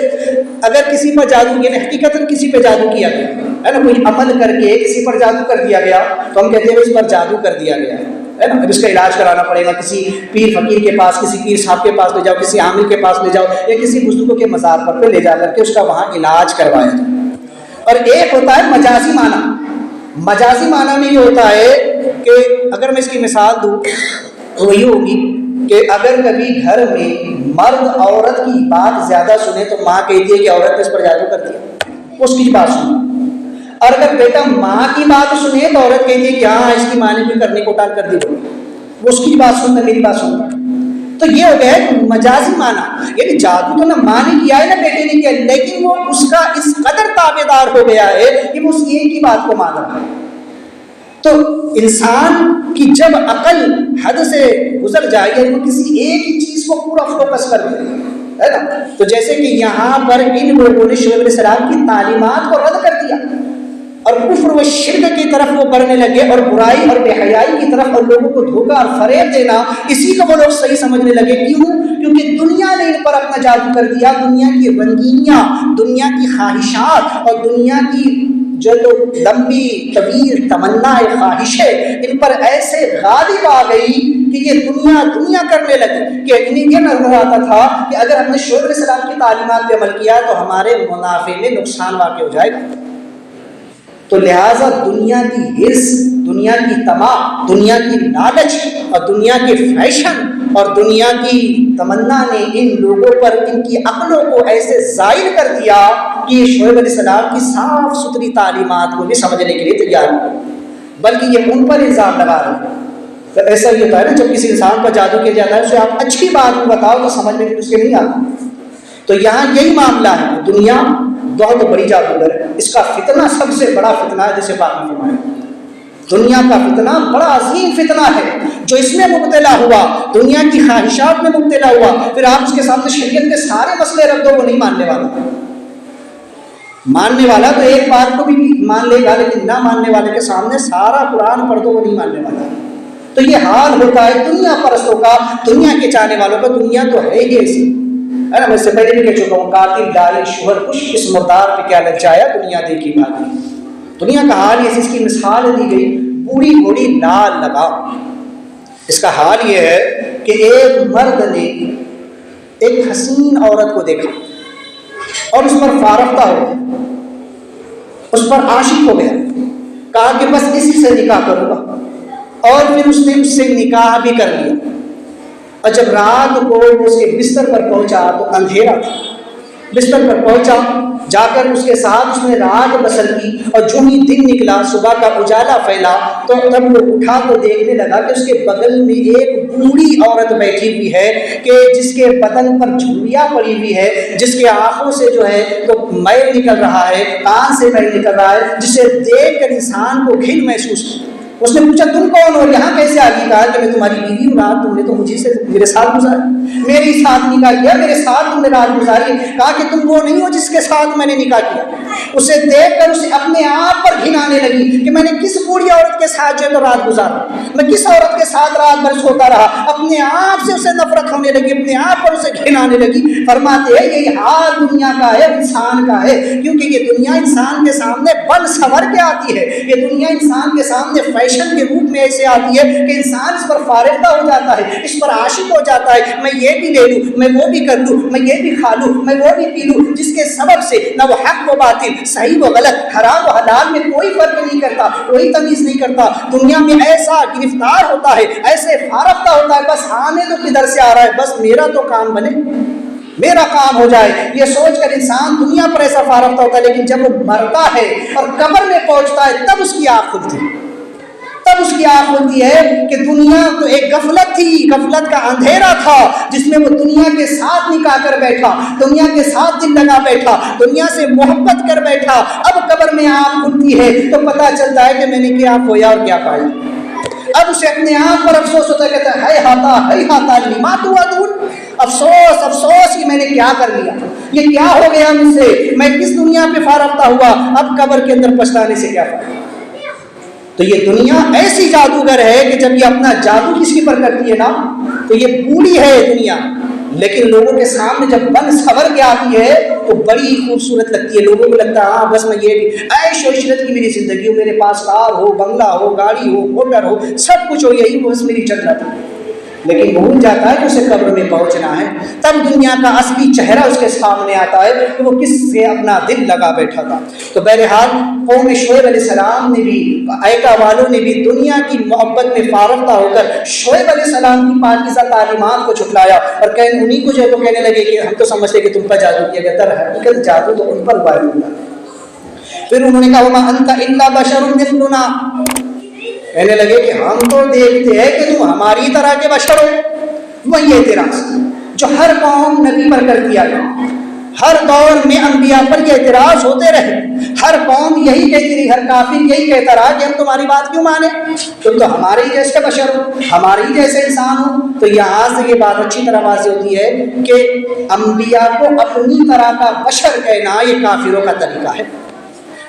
اگر کسی پر جادو، یعنی حقیقتاً کسی پہ جادو کیا گیا ہے نا، کوئی عمل کر کے کسی پر جادو کر دیا گیا تو ہم کہتے ہیں اس پر جادو کر دیا گیا ہے نا، اب اس کا علاج کرانا پڑے گا، کسی پیر فقیر کے پاس، کسی پیر صاحب کے پاس لے جاؤ، کسی عامل کے پاس لے جاؤ، یا کسی بزرگوں کے مزار پر لے جا کر کے اس کا وہاں علاج کروایا جائے۔ اور ایک ہوتا ہے مجازی معنی۔ مجازی معنی میں یہ ہوتا ہے کہ اگر میں اس کی مثال دوں تو یہ ہوگی کہ اگر کبھی گھر میں مرد عورت کی بات زیادہ سنے تو ماں کہتی ہے کہ عورت نے اس پر جادو کر دیا، اس کی بات سنے، اور اگر بیٹا ماں کی بات سنے تو عورت کہتی ہے کہ ہاں اس کی ماں نے بھی کرنے کو ٹال کر دی، وہ اس کی بات سنتا، میری بات سنتا۔ تو یہ ہو گیا ہے مجازی معنی، یعنی جادو تو نہ ماں نے کیا ہے نہ بیٹے نے کیا، لیکن وہ اس کا اس قدر تابع دار ہو گیا ہے کہ وہ اس ایک کی بات کو مان رہا ہے۔ تو انسان کی جب عقل حد سے گزر جائے گی، وہ کسی ایک ہی چیز کو پورا فوکس کر دے ہے نا، تو جیسے کہ یہاں پر ان لوگوں نے شعیب علیہ السلام کی تعلیمات کو رد کر دیا اور کفر و شرک کی طرف وہ بڑھنے لگے، اور برائی اور بے حیائی کی طرف، اور لوگوں کو دھوکہ اور فریب دینا، اسی کو وہ لوگ صحیح سمجھنے لگے۔ کیوں؟ کیونکہ دنیا نے ان پر اپنا جادو کر دیا، دنیا کی رنگینیاں، دنیا کی خواہشات اور دنیا کی جو تو لمبی طویل تمنا خواہشیں ان پر ایسے غالب آ گئی کہ یہ دنیا کرنے لگے کہ انہیں یہ نظر آتا تھا کہ اگر ہم نے شعیب علیہ السلام کی تعلیمات پہ عمل کیا تو ہمارے منافع میں نقصان واقع ہو جائے گا۔ تو لہٰذا دنیا کی حرص، دنیا کی طمع، دنیا کی لالچ اور دنیا کے فیشن اور دنیا کی تمنا نے ان لوگوں پر ان کی عقلوں کو ایسے زائل کر دیا کہ یہ شعیب علیہ السلام کی صاف ستھری تعلیمات کو بھی سمجھنے کے لیے تیار نہیں، بلکہ یہ ان پر الزام لگا رہے ہیں۔ تو ایسا ہی ہوتا ہے نا، جب کسی انسان پر جادو کیا جاتا ہے اسے آپ اچھی بات بھی بتاؤ تو سمجھ میں اس کے نہیں آتا۔ تو یہاں یہی معاملہ ہے، دنیا بہت بڑی جادوگر ہے، اس کا فتنہ سب سے بڑا فتنہ ہے، جسے پاک نے فرمایا دنیا کا فتنہ بڑا عظیم فتنہ ہے۔ جو اس میں مبتلا ہوا، دنیا کی خواہشات میں مبتلا ہوا، پھر آپ اس کے سامنے شریعت کے سارے مسئلے رکھ دو، وہ نہیں ماننے والا۔ ماننے والا تو ایک بات کو بھی مان لے گا، لیکن نہ ماننے والے کے سامنے سارا قرآن پڑھ دو، وہ نہیں ماننے والا۔ تو یہ حال ہوتا ہے دنیا پرستوں کا، دنیا کے چاہنے والوں کا۔ دنیا تو ہے ہی ایسی ہے نا، میں سے پہلے بھی کہہ چکا ہوں، قاتل ڈالے شوہر کش، اس مردار پہ کیا لگ جایا، دنیا دیکھی بھاگی۔ دنیا کا حال یہ، اس کی مثال دی گئی بوڑھی گھوڑی لال لگام۔ اس کا حال یہ ہے کہ ایک مرد نے ایک حسین عورت کو دیکھا اور اس پر فارفتہ ہو گیا، اس پر عاشق ہو گیا، کہا کہ بس اسی سے نکاح کروں گا، اور پھر اس نے اس سے نکاح بھی کر لیا۔ اور جب رات کو اس کے بستر پر پہنچا تو اندھیرا تھا، بستر پر پہنچا، جا کر اس کے ساتھ اس نے رات بسر کی، اور جو ہی دن نکلا، صبح کا اجالا پھیلا، تو تب وہ اٹھا تو دیکھنے لگا کہ اس کے بغل میں ایک بوڑھی عورت بیٹھی ہوئی ہے کہ جس کے بدن پر جھریاں پڑی ہوئی ہے، جس کے آنکھوں سے جو ہے تو میل نکل رہا ہے، کان سے میل نکل رہا ہے، جسے دیکھ کر انسان کو گھن محسوس ہو۔ اس نے پوچھا تم کون ہو، یہاں کیسے آ گئی؟ کہا کہ میں تمہاری بیوی ہوں، رات تم نے تو مجھے سے میرے ساتھ گزارا، میرے ساتھ نکاح کیا، میرے ساتھ تم نے رات گزاری۔ کہا کہ تم وہ نہیں ہو جس کے ساتھ میں نے نکاح کیا۔ اسے دیکھ کر اسے اپنے آپ پر گھن آنے لگی کہ میں نے کس بوڑھی عورت کے ساتھ جو ہے تو رات گزارا، میں کس عورت کے ساتھ رات بھر سوتا رہا۔ اپنے آپ سے اسے نفرت ہونے لگی، اپنے آپ پر اسے گھن آنے لگی۔ فرماتے ہیں یہی حال دنیا کا ہے، انسان کا ہے، کیونکہ یہ دنیا انسان کے سامنے بن سنور کے آتی ہے، یہ دنیا انسان کے سامنے فیشن کے روپ میں ایسے آتی ہے کہ انسان اس پر فارغ ہو جاتا ہے، اس پر عاشق ہو جاتا ہے، میں یہ بھی لے لوں، میں وہ بھی کر لوں، میں یہ بھی کھا لوں، میں وہ بھی پی لوں، جس کے سبب سے نہ وہ حق و باطل، صحیح و غلط، حرام و حلال میں کوئی فرق نہیں کرتا، کوئی تمیز نہیں کرتا۔ دنیا میں ایسا گرفتار ہوتا ہے، ایسے فارفتہ ہوتا ہے، بس آنے تو کدھر سے آ رہا ہے، بس میرا تو کام بنے، میرا کام ہو جائے، یہ سوچ کر انسان دنیا پر ایسا فارفتہ ہوتا ہے۔ لیکن جب وہ مرتا ہے اور قبر میں پہنچتا ہے تب اس کی آنکھ کھلتی ہے، تب اس کی آنکھ ہوتی ہے کہ دنیا تو ایک غفلت تھی، غفلت کا اندھیرا تھا جس میں وہ دنیا کے ساتھ نکاح کر بیٹھا، دنیا کے ساتھ دل لگا بیٹھا، دنیا سے محبت کر بیٹھا۔ اب قبر میں آنکھ کھلتی ہے تو پتہ چلتا ہے کہ میں نے کیا کھویا اور کیا پایا۔ اب اسے اپنے آپ پر افسوس ہوتا ہے، کہتا ہے ہے ہاتا لما توعدون، افسوس افسوس کہ میں نے کیا کر لیا، یہ کیا ہو گیا مجھ سے، میں کس دنیا پہ فارفتہ ہوا، اب قبر کے اندر پچھتانے سے کیا فائدہ۔ تو یہ دنیا ایسی جادوگر ہے کہ جب یہ اپنا جادو کسی پر کرتی ہے نا تو یہ بوڑھی ہے دنیا، لیکن لوگوں کے سامنے جب بن سنور کے آتی ہے تو بڑی خوبصورت لگتی ہے۔ لوگوں کو لگتا ہے ہاں بس میں یہ عیش و عشرت کی میری زندگی ہو، میرے پاس کار ہو، بنگلہ ہو، گاڑی ہو، موٹر ہو، سب کچھ ہو، یہی بس میری جنت ہے۔ لیکن بھول جاتا ہے کہ اسے قبر میں پہنچنا ہے، تب دنیا کا اصلی چہرہ اس کے سامنے آتا ہے کہ وہ کس سے اپنا دل لگا بیٹھا تھا۔ تو بہرحال قوم شعیب علیہ السلام نے بھی، ایکا والوں نے بھی دنیا کی محبت میں فارفتہ ہو کر شعیب علیہ السلام کی پاکیزہ تعلیمات کو جھٹلایا، اور انہیں کو جو ہے تو کہنے لگے کہ ہم تو سمجھتے کہ تم پر جادو کیا گیا، در حقیقت جادو تو ان پر وارد ہوا۔ پھر انہوں نے کہا وما انت الا بشر مثلنا، کہنے لگے کہ ہم تو دیکھتے ہیں کہ تم ہماری طرح کے بشر ہو۔ وہی اعتراض جو ہر قوم نبی پر کر دیا گیا، ہر دور میں انبیاء پر یہ اعتراض ہوتے رہے، ہر قوم یہی کہتی رہی، ہر کافر یہی کہتا رہا کہ ہم تمہاری بات کیوں مانیں، تم تو ہمارے ہی جیسے بشر ہو، ہمارے ہی جیسے انسان ہو۔ تو یہاں سے یہ بات اچھی طرح واضح ہوتی ہے کہ انبیاء کو اپنی طرح کا بشر کہنا یہ کافروں کا طریقہ ہے،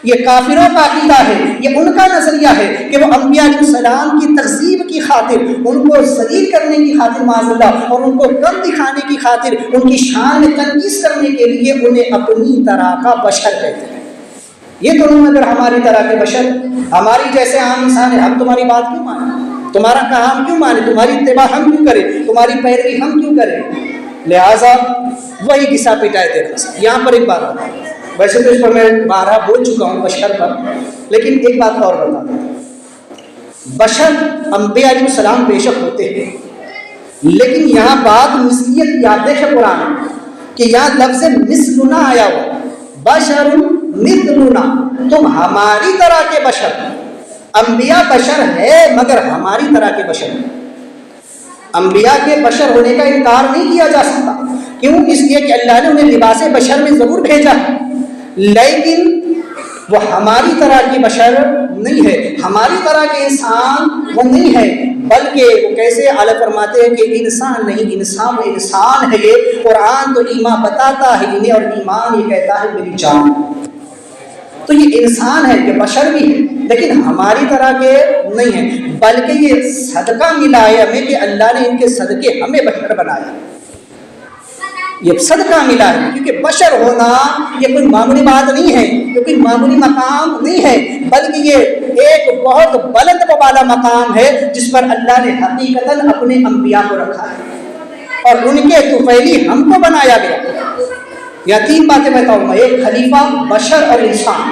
یہ کافروں کا عقیدہ ہے، یہ ان کا نظریہ ہے کہ وہ انبیاء علیہ السلام کی تہذیب کی خاطر، ان کو ذلیل کرنے کی خاطر معاذ اللہ، اور ان کو کم دکھانے کی خاطر، ان کی شان میں تنقیص کرنے کے لیے انہیں اپنی طرح کا بشر کہتے ہیں۔ یہ تو نہیں، اگر ہماری طرح کے بشر، ہماری جیسے عام انسان ہے، ہم تمہاری بات کیوں مانیں، تمہارا کام کیوں مانیں، تمہاری اتباع ہم کیوں کریں، تمہاری پیروی ہم کیوں کریں۔ لہٰذا وہی گھسا پیٹا ہے تیرا۔ یہاں پر ایک بات بتا، ویسے تو اس پر میں 12 بول چکا ہوں بشر پر، لیکن ایک بات اور بتا دوں، بشر انبیاء علیہ السلام بے شک ہوتے ہیں، لیکن یہاں بات مثلیت کی آتے ہے قرآن کہ یہاں لفظ مثلنا آیا ہوا، بشر مثلنا، تم ہماری طرح کے بشر، انبیاء بشر ہے مگر ہماری طرح کے بشر، انبیاء کے بشر ہونے کا انکار نہیں کیا جا سکتا، کیوں؟ اس لیے کہ اللہ نے انہیں لباس بشر میں ضرور بھیجا ہے، لیکن وہ ہماری طرح کی بشر نہیں ہے، ہماری طرح کے انسان وہ نہیں ہے، بلکہ وہ کیسے اعلیٰ فرماتے ہیں کہ انسان نہیں، انسان ہے یہ، قرآن تو ایمان بتاتا ہے انہیں، اور ایمان یہ کہتا ہے میری جان۔ تو یہ انسان ہے، یہ بشر بھی ہے، لیکن ہماری طرح کے نہیں ہیں، بلکہ یہ صدقہ ملا ہے ہمیں کہ اللہ نے ان کے صدقے ہمیں بشر بنایا، یہ صدقہ ملا ہے، کیونکہ بشر ہونا یہ کوئی معمولی بات نہیں ہے، یہ کوئی معمولی مقام نہیں ہے، بلکہ یہ ایک بہت بلند و بالا مقام ہے جس پر اللہ نے حقیقتاً اپنے انبیاء کو رکھا ہے، اور ان کے طفیلی ہم کو بنایا گیا۔ یا 3 باتیں بتاؤں گا، ایک خلیفہ، بشر اور انسان۔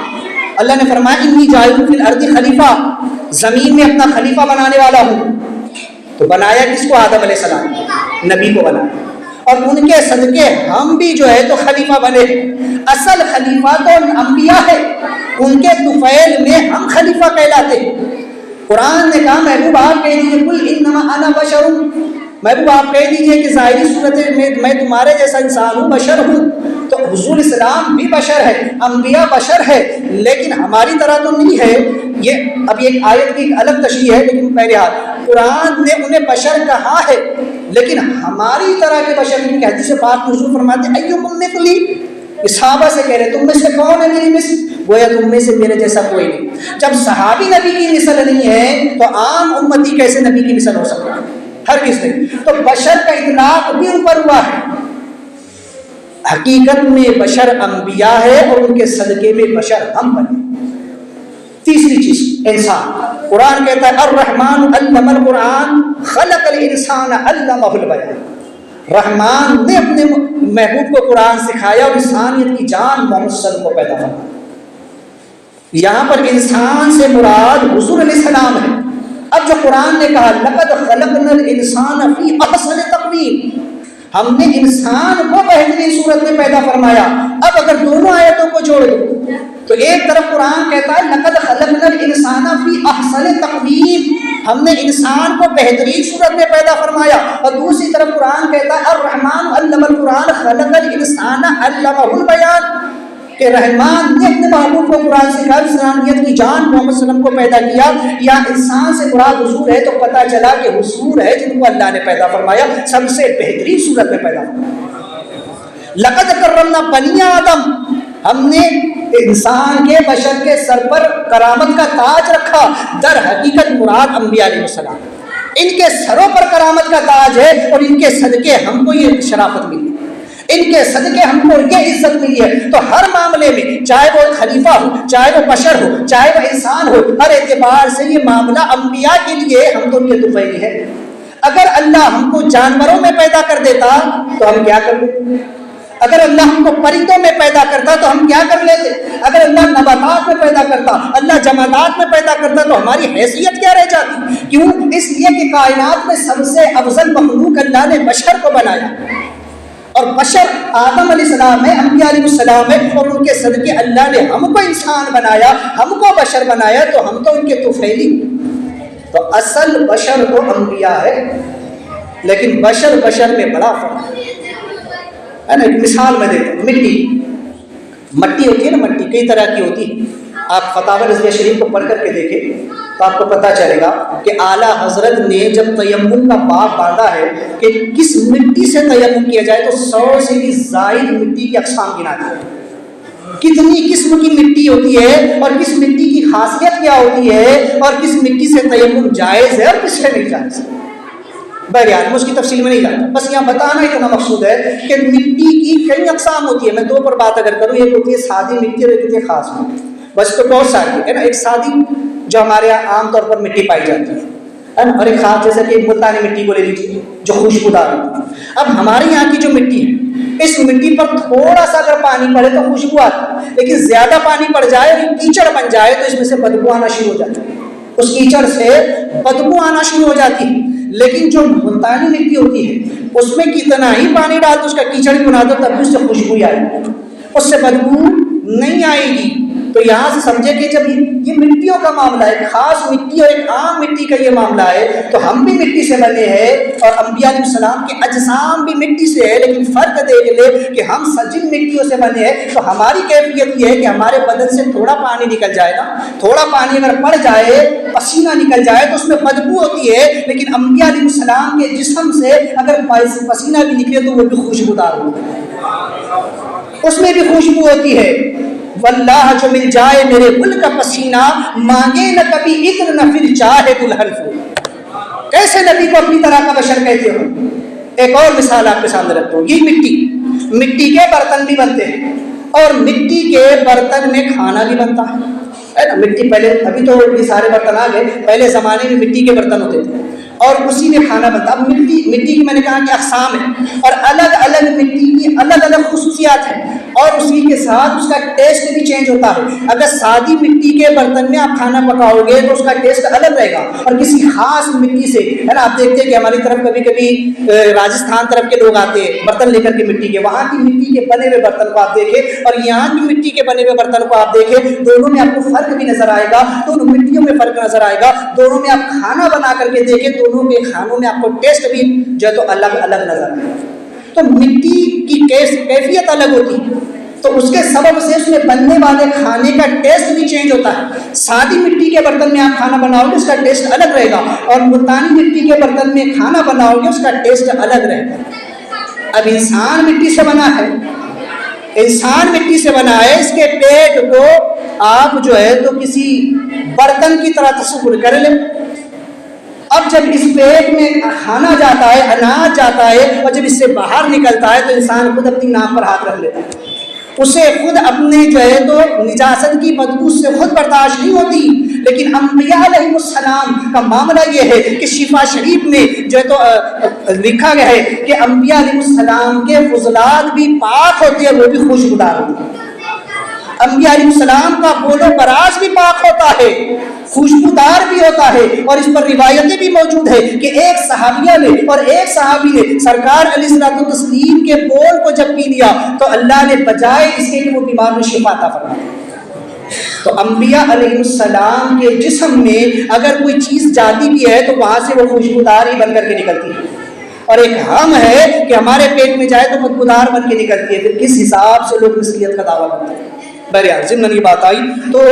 اللہ نے فرمایا انی جاعل فی الارض خلیفہ، زمین میں اپنا خلیفہ بنانے والا ہوں۔ تو بنایا کس کو؟ آدم علیہ السلام، نبی کو بنایا، اور ان کے صدقے ہم بھی جو ہے تو خلیفہ بنے۔ اصل خلیفہ تو انبیاء ہے، ان کے طفیل میں ہم خلیفہ کہلاتے ہیں۔ قرآن نے کہا محبوب آپ کہہ دیجیے قل انما انا بشر، محبوب آپ کہہ دیجیے کہ ظاہری صورت میں تمہارے جیسا انسان ہوں، بشر ہوں۔ تو حضور اسلام بھی بشر ہے، انبیاء بشر ہے، لیکن ہماری طرح تو نہیں ہے۔ یہ اب ایک آیت کی الگ تشریح ہے، لیکن پہلے قرآن نے انہیں بشر کہا ہے، لیکن ہماری طرح کے بشر کی حدیث پاک حضور فرماتے ایکم مثلی، صحابہ سے کہہ رہے تم میں سے کون ہے میری مثل؟ گویا تم میں سے میرے جیسا کوئی نہیں۔ جب صحابی نبی کی مثل نہیں ہے تو عام امتی کیسے نبی کی مثل ہو سکتا ہے؟ ہر کس نے۔ تو بشر کا اطلاق بھی ان پر ہوا ہے۔ حقیقت میں بشر انبیاء ہے اور ان کے صدقے میں بشر ہم بنے۔ تیسری چیز انسان، قرآن کہتا ہے الرحمن علم القرآن خلق الانسان علمہ البیان، رحمان نے اپنے محبوب کو قرآن سکھایا اور انسانیت کی جان محمد صلی اللہ علیہ وسلم کو پیدا فرمایا۔ یہاں پر انسان سے مراد حضور علیہ السلام ہے۔ اب جو قرآن نے کہا لقد خلقنا الانسان فی احسن تقویم، ہم نے انسان کو بہترین صورت میں پیدا فرمایا۔ اب اگر دونوں آیتوں کو جوڑ دو تو ایک طرف قرآن کہتا ہے لقد خلقنا الانسان فی احسن تقویم، ہم نے انسان کو بہترین صورت میں پیدا فرمایا، اور دوسری طرف قرآن کہتا ہے الرحمن علم القرآن خلق الانسان علمہ البیان، کہ رحمان نے اپنے محبوب کو قرآن سکھا، انسانیت کی جان محمد صلی اللہ علیہ وسلم کو پیدا کیا۔ یا انسان سے مراد حضور ہے تو پتہ چلا کہ حضور ہے جن کو اللہ نے پیدا فرمایا، سب سے بہترین صورت میں پیدا فرمایا۔ لقد کرمنا بنی آدم، ہم نے انسان کے بشر کے سر پر کرامت کا تاج رکھا۔ در حقیقت مراد انبیاء علیہ السلام، ان کے سروں پر کرامت کا تاج ہے اور ان کے صدقے ہم کو یہ شرافت ملی، ان کے صدقے ہم کو یہ عزت ملی ہے۔ تو ہر معاملے میں چاہے وہ خلیفہ ہو، چاہے وہ بشر ہو، چاہے وہ انسان ہو، ہر اعتبار سے یہ معاملہ انبیاء کے لیے ہم تو ان کے طفیلی ہے۔ اگر اللہ ہم کو جانوروں میں پیدا کر دیتا تو ہم کیا کر لیتے؟ اگر اللہ ہم کو پرندوں میں پیدا کرتا تو ہم کیا کر لیتے؟ اگر اللہ نباتات میں پیدا کرتا، اللہ جمادات میں پیدا کرتا تو ہماری حیثیت کیا رہ جاتی؟ کیوں؟ اس لیے کہ کائنات میں سب سے افضل مخلوق اللہ نے بشر کو بنایا، اور بشر آدم علیہ السلام ہے، انبیاء علیہ السلام ہے، اور ان کے صدقے اللہ نے ہم کو انسان بنایا، ہم کو بشر بنایا، تو ہم تو ان کے طفیلی۔ تو اصل بشر تو انبیاء ہے، لیکن بشر میں بڑا فرق ہے نا۔ ایک مثال میں دیتا ہوں، مٹی ہوتی ہے نا، مٹی کئی طرح کی ہوتی ہے۔ آپ فتاوی رضویہ شریف کو پڑھ کر کے دیکھیں تو آپ کو پتہ چلے گا کہ اعلیٰ حضرت نے جب تیمم کا باب باندھا ہے کہ کس مٹی سے تیمم کیا جائے تو 100 سے بھی زائد مٹی کی اقسام گنا دی ہے۔ کتنی قسم کی مٹی ہوتی ہے اور کس مٹی کی خاصیت کیا ہوتی ہے اور کس مٹی سے تیمم جائز ہے اور کس سے نہیں جائز ہے۔ بہرحال میں اس کی تفصیل میں نہیں جاتا، بس یہاں بتانا اتنا مقصود ہے کہ مٹی کی کئی اقسام ہوتی ہے۔ میں دو پر بات اگر کروں، ایک ہوتی ہے سادی مٹی اور ایک ہوتی ہے خاص مٹی۔ بس تو بہت ساری ہے نا، ایک سادی جو ہمارے یہاں عام طور پر مٹی پائی جاتی ہے نا، اور ایک خاص جیسے کہ ملتانی مٹی کو لے لیجیے جو خوشبودار ہوتی ہے۔ اب ہمارے یہاں کی جو مٹی ہے، اس مٹی پر تھوڑا سا اگر پانی پڑے تو خوشبو آتی ہے، لیکن زیادہ پانی پڑ جائے اور کیچڑ بن جائے تو اس میں سے بدبو آنا شروع ہو جاتی ہے، اس کیچڑ سے بدبو آنا شروع ہو جاتی ہے۔ لیکن جو ملتانی مٹی ہوتی ہے اس میں کتنا ہی پانی ڈال دو، اس کا کیچڑ بنا دو، تب بھی اس سے خوشبو آئے گی، اس سے بدبو نہیں آئے گی۔ تو یہاں سے سمجھے کہ جب یہ مٹیوں کا معاملہ ہے، خاص مٹی اور ایک عام مٹی کا یہ معاملہ ہے، تو ہم بھی مٹی سے بنے ہیں اور انبیاء علیہ السلام کے اجسام بھی مٹی سے ہے، لیکن فرق دیکھ لے کہ ہم جن مٹیوں سے بنے ہیں تو ہماری کیفیت یہ ہے کہ ہمارے بدن سے تھوڑا پانی نکل جائے نا، تھوڑا پانی اگر پڑ جائے، پسینہ نکل جائے تو اس میں بدبو ہوتی ہے، لیکن انبیاء علیہ السلام کے جسم سے اگر پسینہ بھی نکلے تو وہ بھی خوشبودار ہوتا ہے، اس میں بھی خوشبو ہوتی ہے۔ واللہ جو مل جائے میرے گل کا پسینہ، مانگے نہ کبھی عطر نہ پھر چاہے الحلف۔ کیسے نبی کو اپنی طرح کا بشر کہتے ہو؟ ایک اور مثال آپ کے سامنے رکھتا ہوں، یہ مٹی کے برتن بھی بنتے ہیں، اور مٹی کے برتن میں کھانا بھی بنتا ہے نا۔ مٹی پہلے، ابھی تو یہ سارے برتن آ گئے، پہلے زمانے میں مٹی کے برتن ہوتے تھے اور اسی میں کھانا بنتا۔ اب مٹی کی میں نے کہا کہ اقسام ہے، اور الگ الگ مٹی کی الگ الگ خصوصیات ہیں اور اسی کے ساتھ اس کا ٹیسٹ بھی چینج ہوتا ہے۔ اگر سادی مٹی کے برتن میں آپ کھانا پکاؤ گے تو اس کا ٹیسٹ الگ رہے گا، اور کسی خاص مٹی سے، ہے نا، آپ دیکھتے ہیں کہ ہماری طرف کبھی کبھی راجستھان طرف کے لوگ آتے ہیں برتن لے کر کے مٹی کے، وہاں کی مٹی کے بنے ہوئے برتن کو آپ دیکھیں اور یہاں کی مٹی کے بنے ہوئے برتن کو آپ دیکھیں، دونوں میں آپ کو فرق بھی نظر آئے گا، دونوں مٹیوں میں فرق نظر آئے گا، دونوں میں آپ کھانا بنا کر کے دیکھیں، دونوں کے کھانوں میں آپ کو ٹیسٹ بھی جو ہے تو الگ الگ نظر آئے گا۔ تو مٹی کی کیفیت الگ ہوتی ہے، تو اس کے سبب سے اس میں بننے والے کھانے کا ٹیسٹ بھی چینج ہوتا ہے۔ سادی مٹی کے برتن میں آپ کھانا بناؤ گے اس کا ٹیسٹ الگ رہے گا، اور ملتانی مٹی کے برتن میں کھانا بناؤ گے اس کا ٹیسٹ الگ رہے گا۔ اب انسان مٹی سے بنا ہے، انسان مٹی سے بنا ہے، اس کے پیٹ کو آپ جو ہے تو کسی برتن کی طرح تصور کر لیں۔ اب جب اس پیٹ میں کھانا جاتا ہے، اناج جاتا ہے، اور جب اس سے باہر نکلتا ہے تو انسان خود اپنی ناک پر ہاتھ رکھ لیتا ہے، اسے خود اپنے جو ہے تو نجاست کی بدبو سے خود برداشت نہیں ہوتی۔ لیکن انبیاء علیہ السلام کا معاملہ یہ ہے کہ شفا شریف میں جو ہے تو لکھا گیا ہے کہ انبیاء علیہ السلام کے فضلات بھی پاک ہوتے ہیں، وہ بھی خوشبودار ہوتے ہیں۔ انبیاء علیہ السلام کا بول و براز بھی پاک ہوتا ہے، خوشبودار بھی ہوتا ہے، اور اس پر روایتیں بھی موجود ہیں کہ ایک صحابیہ نے اور ایک صحابی نے سرکار علیہ الصلوۃ والتسلیم کے بول کو جب پی لیا تو اللہ نے بجائے اس کے کہ وہ بیمار میں شفا عطا فرمایا۔ تو انبیاء علیہ السلام کے جسم میں اگر کوئی چیز جاتی بھی ہے تو وہاں سے وہ خوشبودار ہی بن کر کے نکلتی ہے، اور ایک ہم ہے کہ ہمارے پیٹ میں جائے تو بدبودار بن کے نکلتی ہے، پھر کس حساب سے لوگ نسلیت کا دعویٰ کرتے ہیں۔ بہرحال ضمن یہ بات آئی تو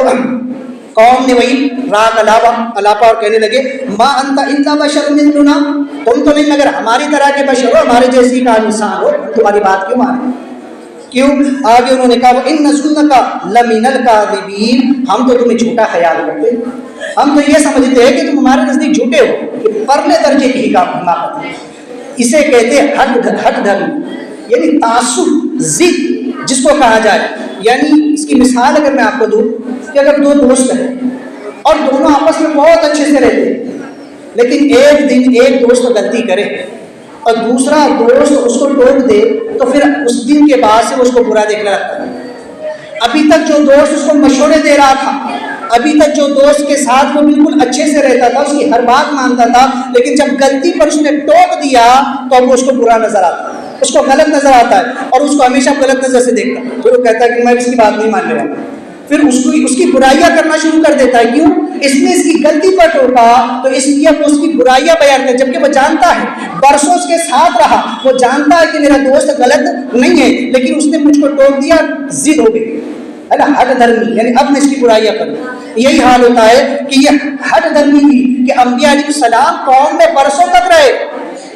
قوم نے وہی راگ الاپا اور کہنے لگے ما انت الا بشر مثلنا، تم تو نہیں مگر ہماری طرح کے بشر ہو، ہمارے جیسی کا انسان ہو، تمہاری بات کیوں مانے؟ کیوں؟ آگے انہوں نے کہا وَإِنَّ ظُنَّكَ لَمِنَ الْكَاذِبِينَ، ہم تو تمہیں جھوٹا خیال کرتے ہیں، ہم تو یہ سمجھتے ہیں کہ تم ہمارے نزدیک جھوٹے ہو، کہ پرلے درجے کی حماقت ہے۔ اسے کہتے ہیں ہٹ دھرم، یعنی تعصب، ضد جس کو کہا جائے۔ یعنی اس کی مثال اگر میں آپ کو دوں کہ اگر دو دوست ہیں اور دونوں آپس میں بہت اچھے سے رہتے ہیں، لیکن ایک دن ایک دوست غلطی کرے اور دوسرا دوست اس کو ٹوک دے تو پھر اس دن کے بعد سے وہ اس کو برا دیکھنے لگتا ہے۔ ابھی تک جو دوست اس کو مشورے دے رہا تھا، ابھی تک جو دوست کے ساتھ وہ بالکل اچھے سے رہتا تھا، اس کی ہر بات مانتا تھا، لیکن جب غلطی پر اس نے ٹوک دیا تو اب وہ اس کو برا نظر آتا ہے، اس کو غلط نظر آتا ہے، اور اس کو ہمیشہ غلط نظر سے دیکھتا ہے۔ پھر وہ کہتا ہے کہ میں اس کی بات نہیں ماننے والا، پھر اس کی برائیاں کرنا شروع کر دیتا ہے۔ کیوں؟ اس نے اس کی غلطی پر ٹوکا تو اس لیے وہ اس کی برائیاں بیان کر، جبکہ وہ جانتا ہے، برسوں اس کے ساتھ رہا، وہ جانتا ہے کہ میرا دوست غلط نہیں ہے، لیکن اس نے مجھ کو ٹوک دیا، ضد ہو گئی، ہے نا، ہٹ دھرمی، یعنی اب میں اس کی برائیاں کروں۔ یہی حال ہوتا ہے کہ یہ ہٹ دھرمی تھی کہ انبیاء علیہ السلام قوم میں برسوں تک رہے،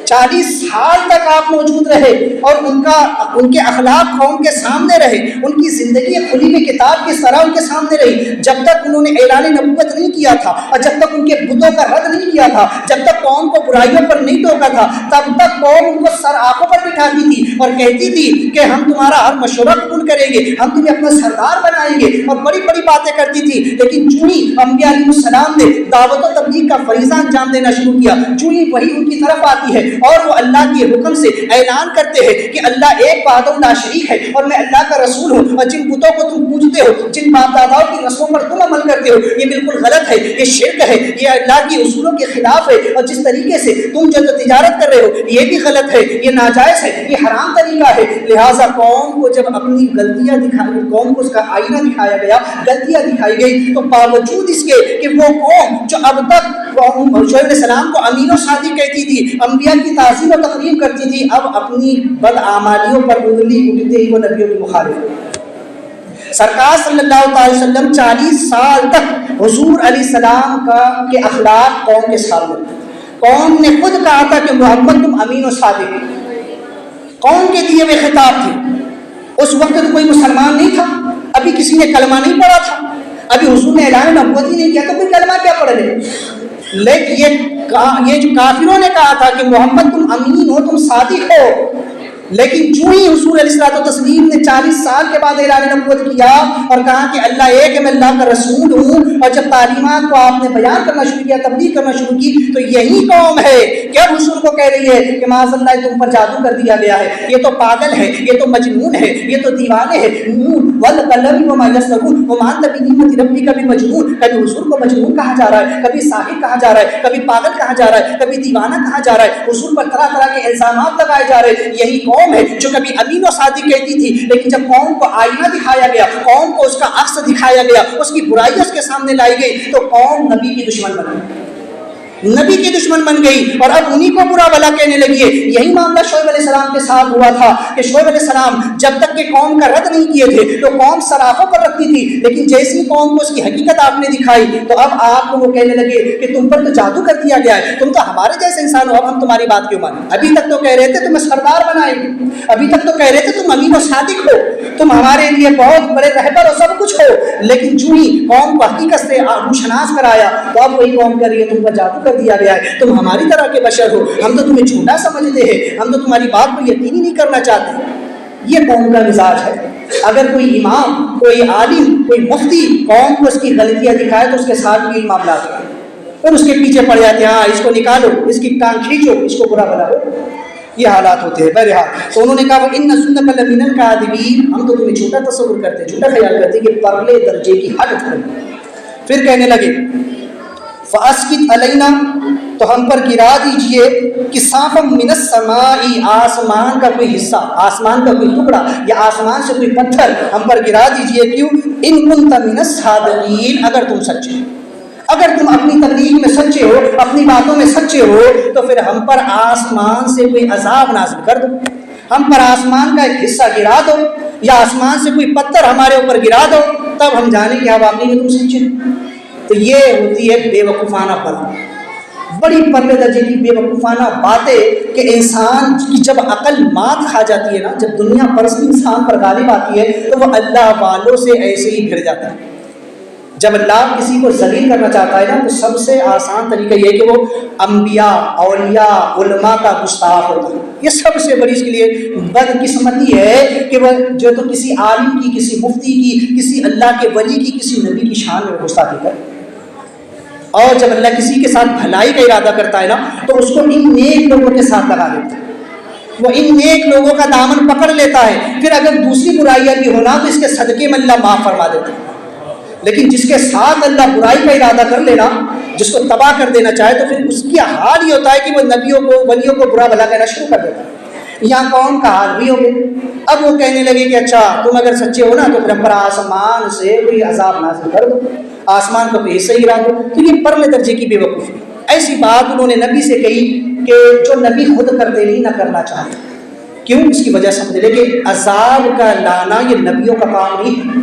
40 سال تک آپ موجود رہے، اور ان کے اخلاق قوم کے سامنے رہے، ان کی زندگی کھلی ہوئی کتاب کی طرح ان کے سامنے رہی، جب تک انہوں نے اعلان نبوت نہیں کیا تھا، اور جب تک ان کے بتوں کا رد نہیں کیا تھا، جب تک قوم کو برائیوں پر نہیں ٹوکا تھا، تب تک قوم ان کو سر آنکھوں پر بٹھاتی تھی اور کہتی تھی کہ ہم تمہارا ہر مشورہ قبول کریں گے، ہم تمہیں اپنا سردار بنائیں گے، اور بڑی بڑی باتیں کرتی تھی۔ لیکن چوں ہی انبیاء علیہ السلام نے دعوت و تبلیغ کا فریضہ انجام دینا شروع کیا، چوں ہی وہی ان کی طرف آتی ہے اور وہ اللہ کے حکم سے اعلان کرتے ہیں کہ اللہ ایک وحدہ لا شریک ہے، اور میں اللہ کا رسول ہوں، اور جن بتوں کو تم پوجتے ہو، جن باپ داداؤں کی رسموں پر تم عمل کرتے ہو، یہ بالکل غلط ہے، یہ شرک ہے، یہ اللہ کے اصولوں کے خلاف ہے، اور جس طریقے سے تم جو تجارت کر رہے ہو یہ بھی غلط ہے، یہ ناجائز ہے، یہ حرام طریقہ ہے۔ لہٰذا قوم کو جب اپنی غلطیاں دکھائی، قوم کو اس کا آئینہ دکھایا گیا، غلطیاں دکھائی گئی، تو باوجود اس کے کہ وہ قوم جو اب تک شعیب علیہ السلام کو امین و صادق کہتی تھی، انبیاء کی تعظیم و تقریم کرتی تھی، اب اپنی بدعمالیوں پر انگلی اٹھتے ہی وہ نبیوں کی مخالف۔ سرکار صلی اللہ علیہ وسلم 40 سال تک حضور علیہ السلام کے اخلاق قوم کے سامنے، قوم نے خود کہا تھا کہ محمد تم امین و صادق، قوم کے دیے ہوئے خطاب تھے۔ اس وقت تو کوئی مسلمان نہیں تھا، ابھی کسی نے کلمہ نہیں پڑھا تھا، ابھی حضور نے اعلان نبوت ہی نہیں کیا، تو کوئی کلمہ کیا پڑھ لے؟ لیکن یہ جو کافروں نے کہا تھا کہ محمد تم امین ہو، تم صادق ہو، لیکن جو ہی حضور علیہ الصلوۃ والتسلیم نے 40 سال کے بعد اعلان نبوت کیا اور کہا کہ اللہ ایک ہے، میں اللہ کا رسول ہوں، اور جب تعلیمات کو آپ نے بیان کرنا شروع کیا، تبلیغ کرنا شروع کی، تو یہی قوم ہے کہ اب حضور کو کہہ رہی ہے کہ معاذ اللہ تم پر جادو کر دیا گیا ہے، یہ تو پاگل ہے، یہ تو مجنون ہے، یہ تو دیوانے ہے، والقلم وما یسطرون وما انت بنعمت ربک بمجنون۔ کبھی حضور کو مجنون کہا جا رہا ہے، کبھی ساحر کہا جا رہا ہے، کبھی پاگل کہا جا رہا ہے، کبھی دیوانہ کہا جا رہا ہے، حضور پر طرح طرح کے الزامات لگائے جا رہے ہیں۔ یہی قوم ہے جو کبھی امین و صادق کہتی تھی، لیکن جب قوم کو آئینہ دکھایا گیا، قوم کو اس کا عکس دکھایا گیا، اس کی برائی اس کے سامنے لائی گئی، تو قوم نبی کی دشمن بن گئی، نبی کی دشمن بن گئی، اور اب انہی کو برا بھلا کہنے لگی ہے۔ یہی معاملہ شعیب علیہ السلام کے ساتھ ہوا تھا کہ شعیب علیہ السلام جب تک کہ قوم کا رد نہیں کیے تھے تو قوم سراخوں پر رکھتی تھی، لیکن جیسی قوم کو اس کی حقیقت آپ نے دکھائی تو اب آپ کو وہ کہنے لگے کہ تم پر تو جادو کر دیا گیا ہے، تم تو ہمارے جیسے انسان ہو، اب ہم تمہاری بات کیوں مانیں؟ ابھی تک تو کہہ رہے تھے تمہیں سردار بنائیں گے، ابھی تک تو کہہ رہے تھے تم امین و صادق ہو، تم ہمارے لیے بہت بڑے رہبر ہو، سب کچھ ہو، لیکن جو ہی قوم کو حقیقت سے روشناس کرایا تو اب وہی قوم کہہ رہی ہے تم پر جادو کر دیا گیا ہے، تم ہماری طرح کے بشر ہو، ہم تو تمہیں جھوٹا سمجھتے ہیں، ہم تو تمہاری بات کو یقین ہی نہیں کرنا چاہتے۔ یہ قوم کا مزاج ہے۔ اگر کوئی امام، کوئی عالم، کوئی مفتی قوم کو اس کی غلطیاں دکھائے تو اس کے ساتھ بھی معاملات ہیں، اور اس کے پیچھے پڑ جاتے ہیں، ہاں اس کو نکالو، اس کی ٹانگ کھینچو، اس کو برا بھلا ہو، یہ حالات ہوتے ہیں۔ بہرحال تو انہوں نے کہا ان نظنک لمن الکاذبین، ہم تو تمہیں جھوٹا تصور کرتے، جھوٹا خیال کرتے کہ پرلے درجے کی حد کرو۔ پھر کہنے لگے فاسکت علینا، تو ہم پر گرا دیجئے کسافا من السماء، آسمان کا کوئی حصہ، آسمان کا کوئی ٹکڑا یا آسمان سے کوئی پتھر ہم پر گرا دیجئے، کیوں؟ ان کنت من الصادقین، اگر تم سچے، اگر تم اپنی تبلیغ میں سچے ہو، اپنی باتوں میں سچے ہو، تو پھر ہم پر آسمان سے کوئی عذاب نازل کر دو، ہم پر آسمان کا ایک حصہ گرا دو، یا آسمان سے کوئی پتھر ہمارے اوپر گرا دو، تب ہم جانیں کہ آپ واقعی میں تم سچے۔ تو یہ ہوتی ہے بے وقوفانہ بات، بڑی پرلے درجے کی بے وقوفانہ باتیں کہ انسان کی جب عقل مات کھا جاتی ہے نا، جب دنیا پرستی انسان پر غالب آتی ہے تو وہ اللہ والوں سے ایسے ہی بھڑ جاتا ہے۔ جب اللہ کسی کو ذلیل کرنا چاہتا ہے نا تو سب سے آسان طریقہ یہ ہے کہ وہ انبیاء، اولیاء، علماء کا گستاخ ہوتا ہے۔ یہ سب سے بڑی اس کے لیے بدقسمتی ہے کہ وہ جو تو کسی عالم کی، کسی مفتی کی، کسی اللہ کے ولی کی، کسی نبی کی شان میں گستاخی کرے۔ اور جب اللہ کسی کے ساتھ بھلائی کا ارادہ کرتا ہے نا تو اس کو ان نیک لوگوں کے ساتھ لگا دیتا ہے، وہ ان نیک لوگوں کا دامن پکڑ لیتا ہے، پھر اگر دوسری برائیاں بھی ہونا تو اس کے صدقے میں اللہ معاف فرما دیتا ہے۔ لیکن جس کے ساتھ اللہ برائی کا ارادہ کر لینا، جس کو تباہ کر دینا چاہے، تو پھر اس کی حال یہ ہوتا ہے کہ وہ نبیوں کو، ولیوں کو برا بھلا کہنا شروع کر دیتا ہے۔ یہاں قوم کا حال بھی ہو گیا۔ اب وہ کہنے لگے کہ اچھا تم اگر سچے ہو نا تو پھر ہم پر آسمان سے کوئی عذاب نازل کر دو، آسمان کو کوئی حصہ گرا دو۔ تو یہ پرلے درجے کی بے وقوفی، ایسی بات انہوں نے نبی سے کہی کہ جو نبی خود کرتے نہیں نہ کرنا چاہتے۔ کیوں؟ اس کی وجہ سمجھ لے کہ عذاب کا لانا یہ نبیوں کا کام نہیں ہے،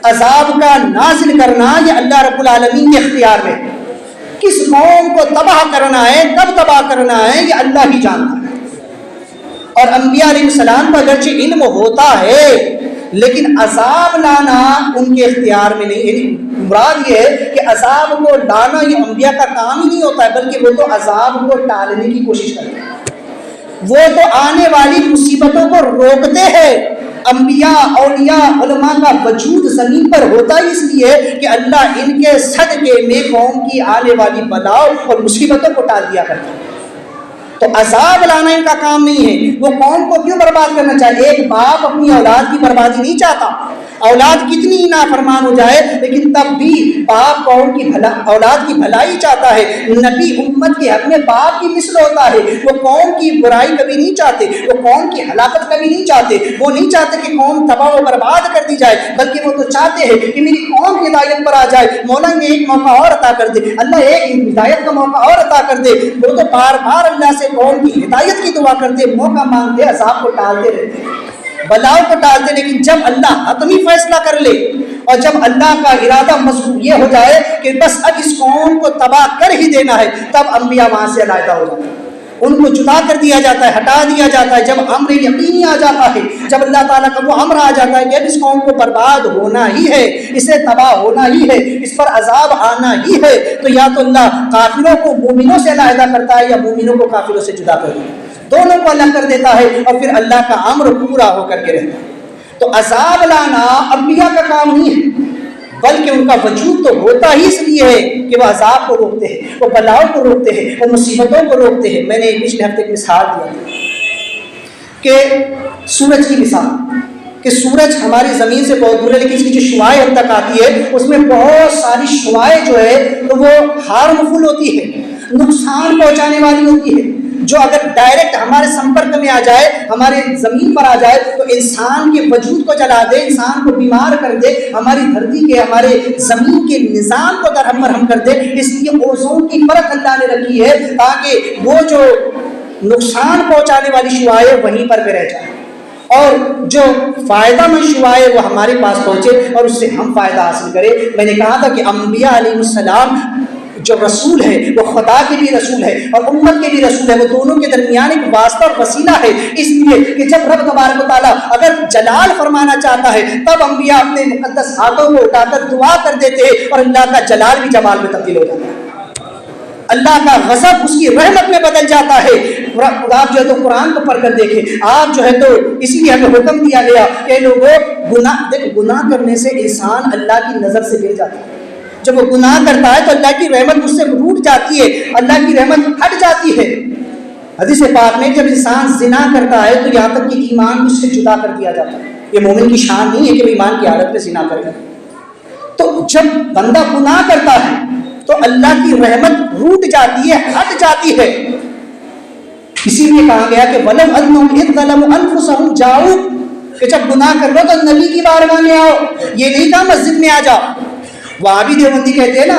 عذاب کا نازل کرنا یہ اللہ رب العالمین کے اختیار میں ہے۔ کس قوم کو تباہ کرنا ہے، کب تباہ کرنا ہے، یہ اللہ ہی جانتا ہے۔ اور انبیاء علیہ السلام کا اگرچہ علم ہوتا ہے لیکن عذاب لانا ان کے اختیار میں نہیں ہے۔ مراد یہ ہے کہ عذاب کو لانا یہ انبیاء کا کام ہی نہیں ہوتا ہے، بلکہ وہ تو عذاب کو ٹالنے کی کوشش کرتے ہیں، وہ تو آنے والی مصیبتوں کو روکتے ہیں۔ انبیاء، اولیاء، علماء کا وجود زمین پر ہوتا ہی اس لیے کہ اللہ ان کے صدقے میں قوم کی آنے والی بلاؤں اور مصیبتوں کو ٹال دیا کرتا ہے۔ تو عذاب لانا ان کا کام نہیں ہے۔ وہ قوم کو کیوں برباد کرنا چاہیے؟ ایک باپ اپنی اولاد کی بربادی نہیں چاہتا، اولاد کتنی ہی نافرمان ہو جائے لیکن تب بھی باپ قوم کی اولاد کی بھلائی چاہتا ہے۔ نبی امت کے حق میں باپ کی مثل ہوتا ہے، وہ قوم کی برائی کبھی نہیں چاہتے، وہ قوم کی ہلاکت کبھی نہیں چاہتے، وہ نہیں چاہتے کہ قوم تباہ و برباد کر دی جائے، بلکہ وہ تو چاہتے ہیں کہ میری قوم ہدایت پر آ جائے۔ مولا نے ایک موقع اور عطا کر دے، اللہ ایک ہدایت کا موقع اور عطا کر دے۔ وہ تو بار بار اللہ سے قوم کی ہدایت کی دعا کرتے، موقع مانگتے، عذاب کو ٹالتے رہتے، بلاؤں کو ٹالتے، لیکن جب اللہ حتمی فیصلہ کر لے اور جب اللہ کا ارادہ مضبوط یہ ہو جائے کہ بس اب اس قوم کو تباہ کر ہی دینا ہے، تب انبیاء وہاں سے علیحدہ ہو جاتے ہیں، ان کو جدا کر دیا جاتا ہے، ہٹا دیا جاتا ہے۔ جب امر یقینی آ جاتا ہے، جب اللہ تعالیٰ کا وہ امر آ جاتا ہے کہ اب اس قوم کو برباد ہونا ہی ہے، اسے تباہ ہونا ہی ہے، اس پر عذاب آنا ہی ہے، تو یا تو اللہ کافروں کو مومنوں سے علیحدہ کرتا ہے یا مومنوں کو کافروں سے جدا کرتا ہے۔ دونوں کو الگ کر دیتا ہے اور پھر اللہ کا امر پورا ہو کر کے رہتا ہے۔ تو عذاب لانا انبیاء کا کام نہیں ہے، بلکہ ان کا وجود تو ہوتا ہی اس لیے ہے کہ وہ عذاب کو روکتے ہیں، وہ بلاؤں کو روکتے ہیں، وہ مصیبتوں کو روکتے ہیں۔ میں نے پچھلے ہفتے ایک مثال دیا تھا کہ سورج کی مثال، کہ سورج ہماری زمین سے بہت دور ہے، لیکن اس کی جو شعاعیں ہم تک آتی ہے اس میں بہت ساری شعاعیں جو ہے تو وہ ہارمفل ہوتی ہے، نقصان پہنچانے والی ہوتی ہے، جو اگر ڈائریکٹ ہمارے سمپرک میں آ جائے، ہمارے زمین پر آ جائے تو انسان کے وجود کو جلا دے، انسان کو بیمار کر دے، ہماری دھرتی کے، ہمارے زمین کے نظام کو درہم برہم کر دے۔ اس لیے اوزون کی پرت اللہ نے رکھی ہے تاکہ وہ جو نقصان پہنچانے والی شعاعیں وہیں پر رہ جائیں اور جو فائدہ مند شعاعیں وہ ہمارے پاس پہنچے اور اس سے ہم فائدہ حاصل کریں۔ میں نے کہا تھا کہ انبیاء علیہ السلام جو رسول ہے وہ خدا کے بھی رسول ہے اور امت کے بھی رسول ہے، وہ دونوں کے درمیان ایک واسطہ اور وسیلہ ہے، اس لیے کہ جب رب تبارک و تعالیٰ اگر جلال فرمانا چاہتا ہے تب انبیاء اپنے مقدس ہاتھوں کو اٹھا کر دعا کر دیتے ہیں اور اللہ کا جلال بھی جمال میں تبدیل ہو جاتا ہے، اللہ کا غضب اس کی رحمت میں بدل جاتا ہے۔ آپ جو ہے تو قرآن کو پڑھ کر دیکھیں، آپ جو ہے تو اسی لیے ہمیں حکم دیا گیا کہ لوگوں گناہ کرنے سے انسان اللہ کی نظر سے گر جاتا ہے، جب وہ گناہ کرتا ہے تو اللہ کی رحمت اس سے روٹ جاتی ہے، اللہ کی رحمت ہٹ جاتی ہے۔ حدیث پاک میں جب انسان زنا کرتا ہے تو یہاں تک کہ ایمان اس سے جدا کر دیا جاتا ہے۔ یہ مومن کی شان نہیں ہے کہ وہ ایمان کی حالت میں زنا کرے گا۔ تو جب بندہ گناہ کرتا ہے تو اللہ کی رحمت روٹ جاتی ہے، ہٹ جاتی ہے۔ اسی لیے کہا گیا کہ وَلَوْ أَنَّهُمْ إِذْ ظَلَمُوا أَنفُسَهُمْ جَاءُوكَ کہ جب گناہ کر لو تو نبی کی بارگاہ میں آؤ، یہ نہیں کہا مسجد میں آ جاؤ۔ وہاں بھی دیوبندی کہتے ہیں نا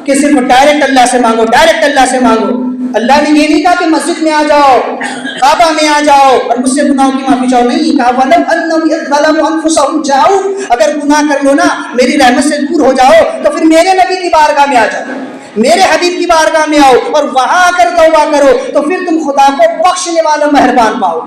کہ صرف ڈائریکٹ اللہ سے مانگو، ڈائریکٹ اللہ سے مانگو۔ اللہ نے یہ نہیں کہا کہ مسجد میں آ جاؤ، کعبہ میں آ جاؤ اور مجھ سے گناہوں کی معافی چاہو، نہیں کہا وَلَوْ أَنَّهُمْ إِذْ ظَلَمُوا أَنفُسَهُمْ جَاءُوكَ اگر گناہ کر لو نا، میری رحمت سے دور ہو جاؤ تو پھر میرے نبی کی بارگاہ میں آ جاؤ، میرے حبیب کی بارگاہ میں آؤ اور وہاں آ کر توبہ کرو تو پھر تم خدا کو بخشنے والا مہربان پاؤ۔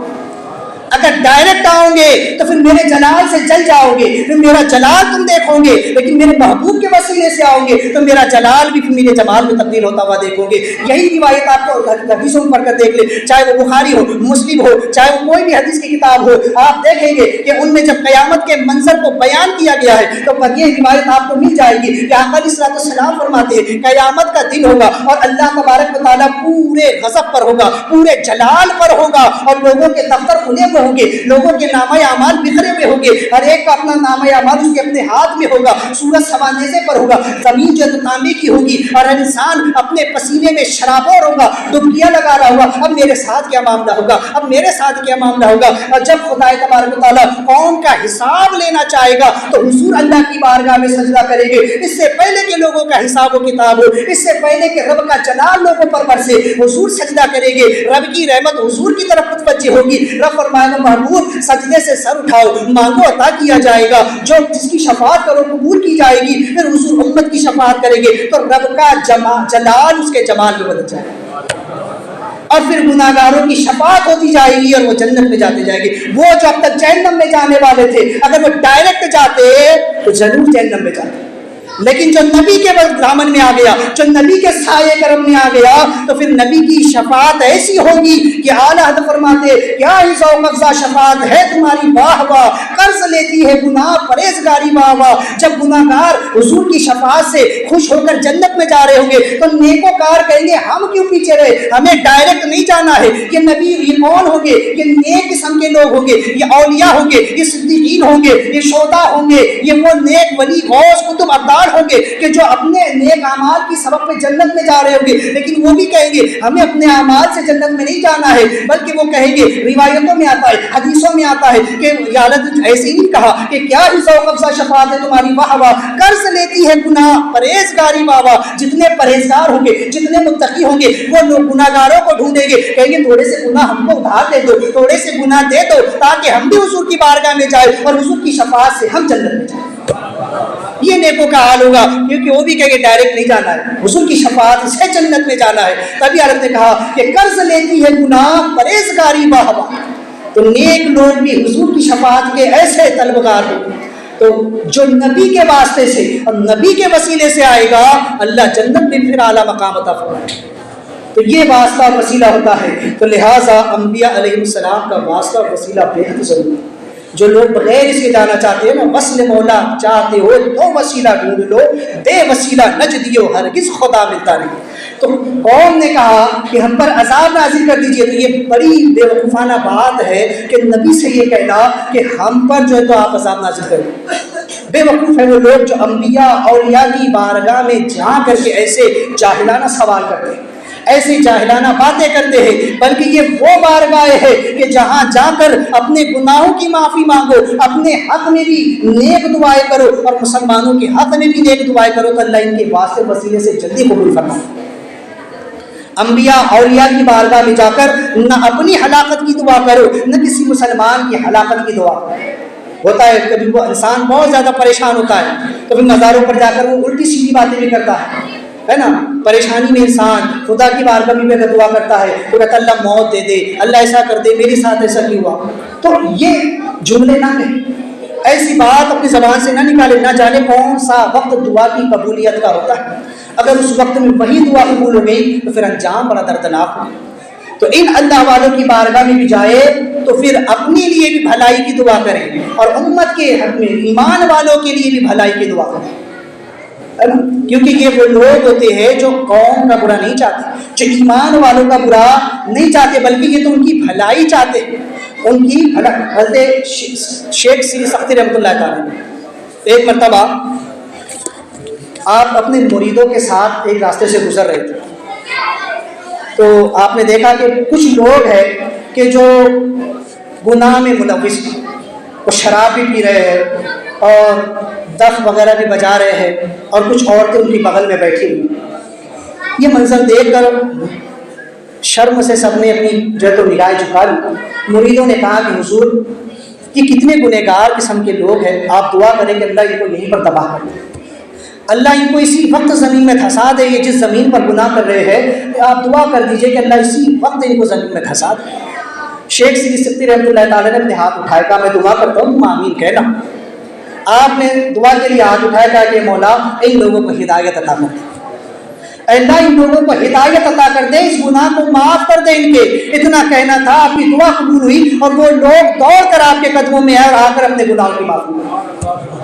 اگر ڈائریکٹ آؤ گے تو پھر میرے جلال سے جل جاؤ گے، پھر میرا جلال تم دیکھو گے، لیکن میرے محبوب کے وسیلے سے آؤ گے تو میرا جلال بھی پھر میرے جمال میں تبدیل ہوتا ہوا دیکھو گے۔ یہی روایت آپ کو حدیثوں میں پڑھ کر دیکھ لیں، چاہے وہ بخاری ہو، مسلم ہو، چاہے وہ کوئی بھی حدیث کی کتاب ہو، آپ دیکھیں گے کہ ان میں جب قیامت کے منظر کو بیان کیا گیا ہے تو یہ روایت آپ کو مل جائے گی کہ آقا علیہ السلام فرماتے ہیں قیامت کا دن ہوگا اور اللہ تبارک و تعالیٰ پورے غضب پر ہوگا، پورے جلال پر ہوگا اور لوگوں کے دفتر کھلے ہوئے ہوں گے، لوگوں کے نامہ اعمال بکھرے ہوئے ہوں گے، ہر ایک کا اپنا نامہ اعمال اس کے اپنے ہاتھ میں ہوگا، سورج سوانے پر ہوگا، زمین جو تانبے کی ہوگی اور ہر انسان اپنے پسینے میں شرابور ہوگا، ڈبکیاں لگا رہا ہوگا، اب میرے ساتھ کیا معاملہ ہوگا، اب میرے ساتھ کیا معاملہ ہوگا۔ اور جب خدا تبارک و تعالیٰ قوم کا حساب لینا چاہے گا تو حضور اللہ کی بارگاہ میں سجدہ کریں گے، اس سے پہلے کہ لوگوں کا حساب و کتاب ہو، اس سے پہلے کہ رب کا جلال لوگوں پر برسے، حضور سجدہ کریں گے، رب کی رحمت حضور کی طرف متوجہ ہوگی۔ رب فرمائے گا محبوب سجدے سے سر اٹھاؤ، مانگو عطا کیا جائے گا، جو جس کی شفاعت کرو قبول کی جائے گی، پھر حضور امت کی شفاعت کریں گے تو رب کا جلال اس کے جمال میں بدل جائے گا اور پھر گناہگاروں کی شفاعت ہوتی جائے گی اور وہ جنت میں جاتے جائیں گے۔ وہ جو اب تک جہنم میں جانے والے تھے اگر وہ ڈائریکٹ جاتے تو ضرور جہنم میں جاتے، لیکن جو نبی کے دامن میں آ گیا، جو نبی کے سائے کرم میں آ گیا تو پھر نبی کی شفاعت ایسی ہوگی کہ اعلیٰ حضرت فرماتے کیا ہی ذوق افزا شفاعت ہے تمہاری، واہ واہ، قرض لیتی ہے گناہ پرہیزگاری، واہ واہ۔ جب گناہ گار حضور کی شفاعت سے خوش ہو کر جنت میں جا رہے ہوں گے تو نیکوکار کہیں گے ہم کیوں پیچھے رہے، ہمیں ڈائریکٹ نہیں جانا ہے۔ یہ نبی یہ کون ہوں گے؟ یہ نیک قسم کے لوگ ہوں گے، یہ اولیاء ہوں گے، یہ صدیقین ہوں گے، یہ شہداء ہوں گے، یہ وہ نیک ولی غوث قطب ابدال ہوں گے کہ جو اپنے نیک اعمال کی سبب پہ جنت میں جا رہے ہوں گے، لیکن وہ بھی کہیں گے ہمیں اپنے اعمال سے جنت میں نہیں جانا ہے، بلکہ وہ کہیں گے، روایتوں میں آتا ہے، حدیثوں میں آتا ہے کہ یا حضرت ایسے ہی نہیں کہا کہ کیا ہی ذوق افزا شفاعت ہے تمہاری، واہ واہ، قرض لیتی ہے گناہ پرہیزگاری، واہ واہ۔ جتنے پرہیزگار ہوں گے، جتنے متقی ہوں گے وہ لوگ گناہگاروں کو ڈھونڈیں گے، کہیں گے تھوڑے سے گناہ ہم کو ادھار دے دو، تھوڑے سے گناہ دے دو تاکہ ہم بھی حضور کی بارگاہ میں جائیں اور حضور کی شفاعت سے ہم جنت میں جائیں۔ یہ نیکوں کا حال ہوگا کیونکہ وہ بھی کہیں گے ڈائریکٹ نہیں جانا ہے، حضور کی شفاعت سے جنت میں جانا ہے۔ تبھی عرب نے کہا کہ قرض لیتی ہے گناہ پرہیزگاری، واہ واہ۔ تو نیک لوگ بھی حضور کی شفاعت کے ایسے طلبگار ہوں، تو جو نبی کے واسطے سے اور نبی کے وسیلے سے آئے گا اللہ جنت میں پھر اعلیٰ مقام عطا فرمائے۔ تو یہ واسطہ اور وسیلہ ہوتا ہے. تو لہٰذا انبیاء علیہ السلام کا واسطہ اور وسیلہ بے حد ضروری ہے. جو لوگ بغیر اس کے جانا چاہتے ہیں نا، وصل مولا چاہتے ہو تو وسیلہ ڈھونڈ لو، بے وسیلہ نجدیو ہرگز خدا ملتا نہیں. تو قوم نے کہا کہ ہم پر عذاب نازل کر دیجئے. تو یہ بڑی بے وقوفانہ بات ہے کہ نبی سے یہ کہنا کہ ہم پر جو ہے تو آپ عذاب نازل کریں. بے وقوف ہے وہ لوگ جو انبیاء اولیاء کی بارگاہ میں جا کر کے ایسے جاہلانہ سوال کرتے ہیں، ایسی جاہلانہ باتیں کرتے ہیں. بلکہ یہ وہ بارگاہ ہے کہ جہاں جا کر اپنے گناہوں کی معافی مانگو، اپنے حق میں بھی نیک دعائیں کرو اور مسلمانوں کے حق میں بھی نیک دعائیں کرو تو اللہ ان کے واسطے وسیلے سے جلدی قبول فرمائے. انبیاء اولیاء کی بارگاہ میں جا کر نہ اپنی ہلاکت کی دعا کرو، نہ کسی مسلمان کی ہلاکت کی دعا کرو. ہوتا ہے کبھی وہ انسان بہت زیادہ پریشان ہوتا ہے، کبھی مزاروں پر جا کر وہ الٹی سیدھی باتیں بھی کرتا ہے نا. پریشانی میں انسان خدا کی بارگاہ میں دعا کرتا ہے، وہ کہتا ہے اللہ موت دے دے، اللہ ایسا کر دے، میرے ساتھ ایسا کیوں ہوا. تو یہ جملے نہ کہیں، ایسی بات اپنی زبان سے نہ نکالے. نہ جانے کون سا وقت دعا کی قبولیت کا ہوتا ہے. اگر اس وقت میں وہی دعا قبول ہو گئی تو پھر انجام بڑا دردناک ہو. تو ان اللہ والوں کی بارگاہ میں بھی جائے تو پھر اپنے لیے بھی بھلائی کی دعا کریں اور امت کے حق میں ایمان والوں کے لیے بھی بھلائی کی دعا کریں. کیونکہ یہ وہ لوگ ہوتے ہیں جو قوم کا برا نہیں چاہتے، جو ایمان والوں کا برا نہیں چاہتے، بلکہ یہ تو ان کی بھلائی چاہتے ہیں، ان کی بھلائی. حضرت شیخ سری سختی رحمۃ اللہ تعالیٰ ایک مرتبہ آپ اپنے مریدوں کے ساتھ ایک راستے سے گزر رہے تھے. تو آپ نے دیکھا کہ کچھ لوگ ہیں کہ جو گناہ میں ملوث ہیں، وہ شراب بھی پی رہے ہیں اور دف وغیرہ بھی بجا رہے ہیں اور کچھ عورتیں ان کی بغل میں بیٹھی ہوئی. یہ منظر دیکھ کر شرم سے سب نے اپنی جو ہے تو نگاہیں جھکا لی. مریدوں نے کہا کہ حضور یہ کتنے گنہگار قسم کے لوگ ہیں، آپ دعا کریں کہ اللہ ان کو یہیں پر تباہ کر دے، اللہ ان کو اسی وقت زمین میں دھسا دے. یہ جس زمین پر گناہ کر رہے ہیں آپ دعا کر دیجئے کہ اللہ اسی وقت ان کو زمین میں دھسا دے. شیخ سری سختی رحمۃ اللہ تعالیٰ نے اپنے ہاتھ اٹھائے، کہا میں دعا کرتا ہوں تم آمین کہنا. آپ نے دعا کے لیے ہاتھ اٹھایا، کہا کہ مولا ان لوگوں کو ہدایت عطا کر دے، اللہ ان لوگوں کو ہدایت عطا کر دے، اس گناہ کو معاف کر دے ان کے. اتنا کہنا تھا، آپ کی دعا قبول ہوئی اور وہ لوگ دوڑ کر آپ کے قدموں میں آئے اور آ کر اپنے گناہوں کی معافی مانگی.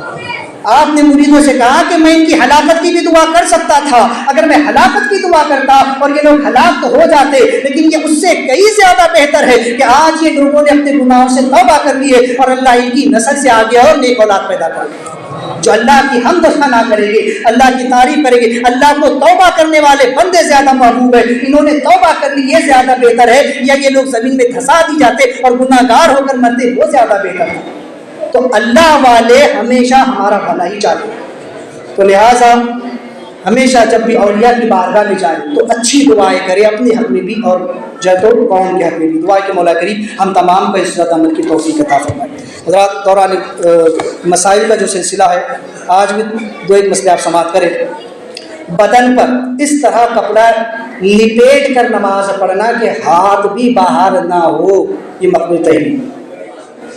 آپ نے مریدوں سے کہا کہ میں ان کی ہلاکت کی بھی دعا کر سکتا تھا، اگر میں ہلاکت کی دعا کرتا اور یہ لوگ ہلاک تو ہو جاتے، لیکن یہ اس سے کئی زیادہ بہتر ہے کہ آج یہ لوگوں نے اپنے گناہوں سے توبہ کر لی ہے اور اللہ ان کی نسل سے آگے اور نیک اولاد پیدا کر دی جو اللہ کی حمد و ثنا کریں گے، اللہ کی تعریف کریں گے. اللہ کو توبہ کرنے والے بندے زیادہ محبوب ہیں. انہوں نے توبہ کر لی، یہ زیادہ بہتر ہے، یا یہ لوگ زمین میں دھسا دی جاتے اور گناہ گار ہو کر مرتے، وہ زیادہ بہتر ہے. تو اللہ والے ہمیشہ ہمارا بھلا ہی چاہتے ہیں. تو لہٰذا ہمیشہ جب بھی اولیاء کی بارگاہ میں جائیں تو اچھی دعائیں کریں، اپنے حق میں بھی اور جو تو قوم کے حق میں بھی. دعا کہ مولا کریم ہم تمام کو اس عمل کی توفیق عطا فرمائے. حضرات دوران مسائل کا جو سلسلہ ہے، آج بھی دو ایک مسئلے آپ سماعت کریں. بدن پر اس طرح کپڑا لپیٹ کر نماز پڑھنا کہ ہاتھ بھی باہر نہ ہو، یہ مقبول تحریم.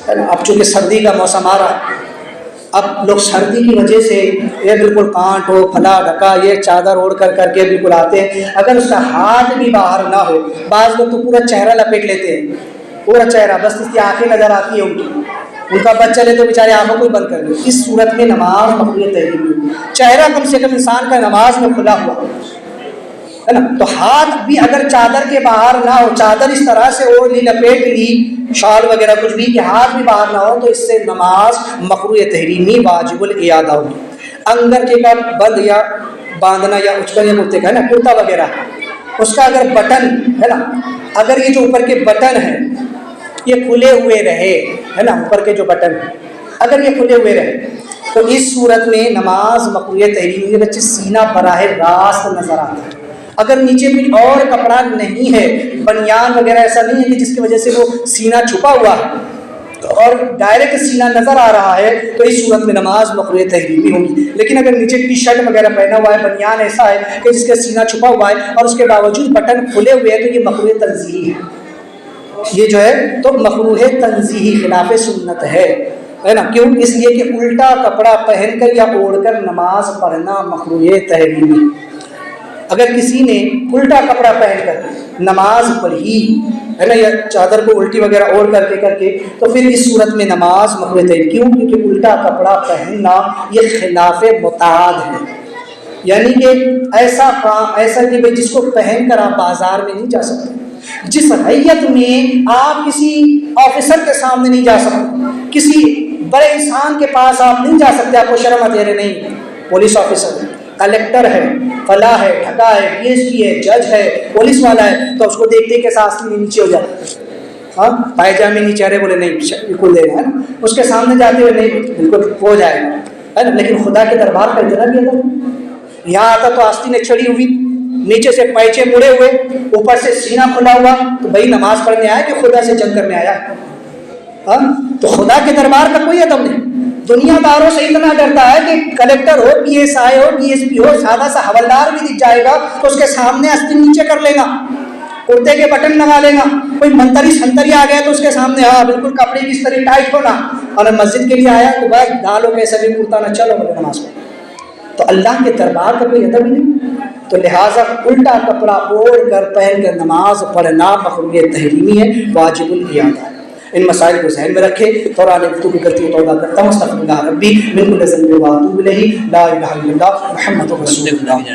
اب چونکہ سردی کا موسم آ رہا ہے، اب لوگ سردی کی وجہ سے یہ بالکل کانٹ ہو پھلا ڈھکا یہ چادر اوڑھ کر کر کے بالکل آتے ہیں. اگر اس کا ہاتھ بھی باہر نہ ہو، بعض لوگ تو پورا چہرہ لپیٹ لیتے ہیں، پورا چہرہ، بس اس کی آنکھیں نظر آتی ہیں ان کا بچ چلے تو بیچارے آنکھوں کو بند کر دیں. اس صورت میں نماز مقبول تحریم ہے. چہرہ کم سے کم انسان کا نماز میں کھلا ہوا ہے نا. تو ہاتھ بھی اگر چادر کے باہر نہ ہو، چادر اس طرح سے اوڑھ لی، لپیٹ لی، شال وغیرہ کچھ بھی، کہ ہاتھ بھی باہر نہ ہو، تو اس سے نماز مکروہ تحریمی واجب الاعادہ ہوگی. انگر کے کا بند یا باندھنا یا اچکن یا کرتے کا ہے نا، کرتا وغیرہ، اس کا اگر بٹن ہے نا، اگر یہ جو اوپر کے بٹن ہیں یہ کھلے ہوئے رہے ہے نا، اوپر کے جو بٹن اگر یہ کھلے ہوئے رہے تو اس صورت میں نماز مکروہ تحریمی کے بچے سینہ براہ راست نظر آتا ہے. اگر نیچے کوئی اور کپڑا نہیں ہے، بنیان وغیرہ ایسا نہیں ہے کہ جس کی وجہ سے وہ سینہ چھپا ہوا ہے اور ڈائریکٹ سینہ نظر آ رہا ہے، تو اس صورت میں نماز مکروہ تحریمی ہوگی. لیکن اگر نیچے ٹی شرٹ وغیرہ پہنا ہوا ہے، بنیان ایسا ہے کہ جس کا سینہ چھپا ہوا ہے اور اس کے باوجود بٹن کھلے ہوئے ہیں، تو یہ مکروہ تنزیہی ہے. یہ جو ہے تو مکروہ تنزیہی خلاف سنت ہے نا. کیوں؟ اس لیے کہ الٹا کپڑا پہن کر یا اوڑھ کر نماز پڑھنا مکروہ تحریمی. اگر کسی نے الٹا کپڑا پہن کر نماز پڑھی ہے نا، یا چادر کو الٹی وغیرہ اور کر کے تو پھر اس صورت میں نماز مقروء ہے۔ کیوں؟ کیونکہ الٹا کپڑا پہننا یہ خلاف معتاد ہے، یعنی کہ ایسا کام ایسا کہ بھائی جس کو پہن کر آپ بازار میں نہیں جا سکتے، جس حیت میں آپ کسی آفیسر کے سامنے نہیں جا سکتے، کسی بڑے انسان کے پاس آپ نہیں جا سکتے، آپ کو شرم آتی ہے نہیں پولیس آفیسر ہے، کلیکٹر ہے، فلاں ہے، ٹھگا ہے، پی ایچ ڈی ہے، جج ہے، پولیس والا ہے، تو اس کو دیکھتے کہ سانس میں نیچے ہو جاتا ہے، ہاں پائجامے نیچے رہے بولے نہیں بالکل دے رہے ہیں نا، اس کے سامنے جاتے ہوئے نہیں بالکل ہو جائے گا ہے نا، لیکن خدا کے دربار کا اتنا بھی ادب، یہاں آتا تو آستینیں چڑھی ہوئی، نیچے سے پیچے مڑے ہوئے، اوپر سے سینہ کھلا ہوا، تو بھائی نماز پڑھنے آیا کہ خدا سے جنگ کرنے آیا؟ ہاں تو خدا کے دربار کا کوئی ادب نہیں۔ دنیا داروں سے اتنا ڈرتا ہے کہ کلیکٹر ہو، پی ایس آئی ہو، ڈی ایس پی ہو، سادہ سا حوالدار بھی دکھ جائے گا تو اس کے سامنے آستین نیچے کر لے گا، کرتے کے بٹن لگا لے گا، کوئی منتری سنتری آ گیا تو اس کے سامنے ہاں بالکل کپڑے کی اس طرح ٹائٹ ہونا، اور مسجد کے لیے آیا تو بس ڈالو کیسے بھی کرتا نہ، چلو میرے نماز پڑھ۔ تو اللہ کے دربار کا کوئی ادب نہیں، تو لہٰذا الٹا کپڑا اوڑھ کر پہن کر نماز پڑھنا مقروء تحریمی ہے، واجب الاعادہ ہے۔ ان مسائل کو ذہن میں رکھے، قرآن گفتگو کرتی ہوئی توبہ کرتا ہوں، استغفر اللہ ربی من کل ذنب واتوب الیہ، لا الہ الا اللہ محمد رسول اللہ۔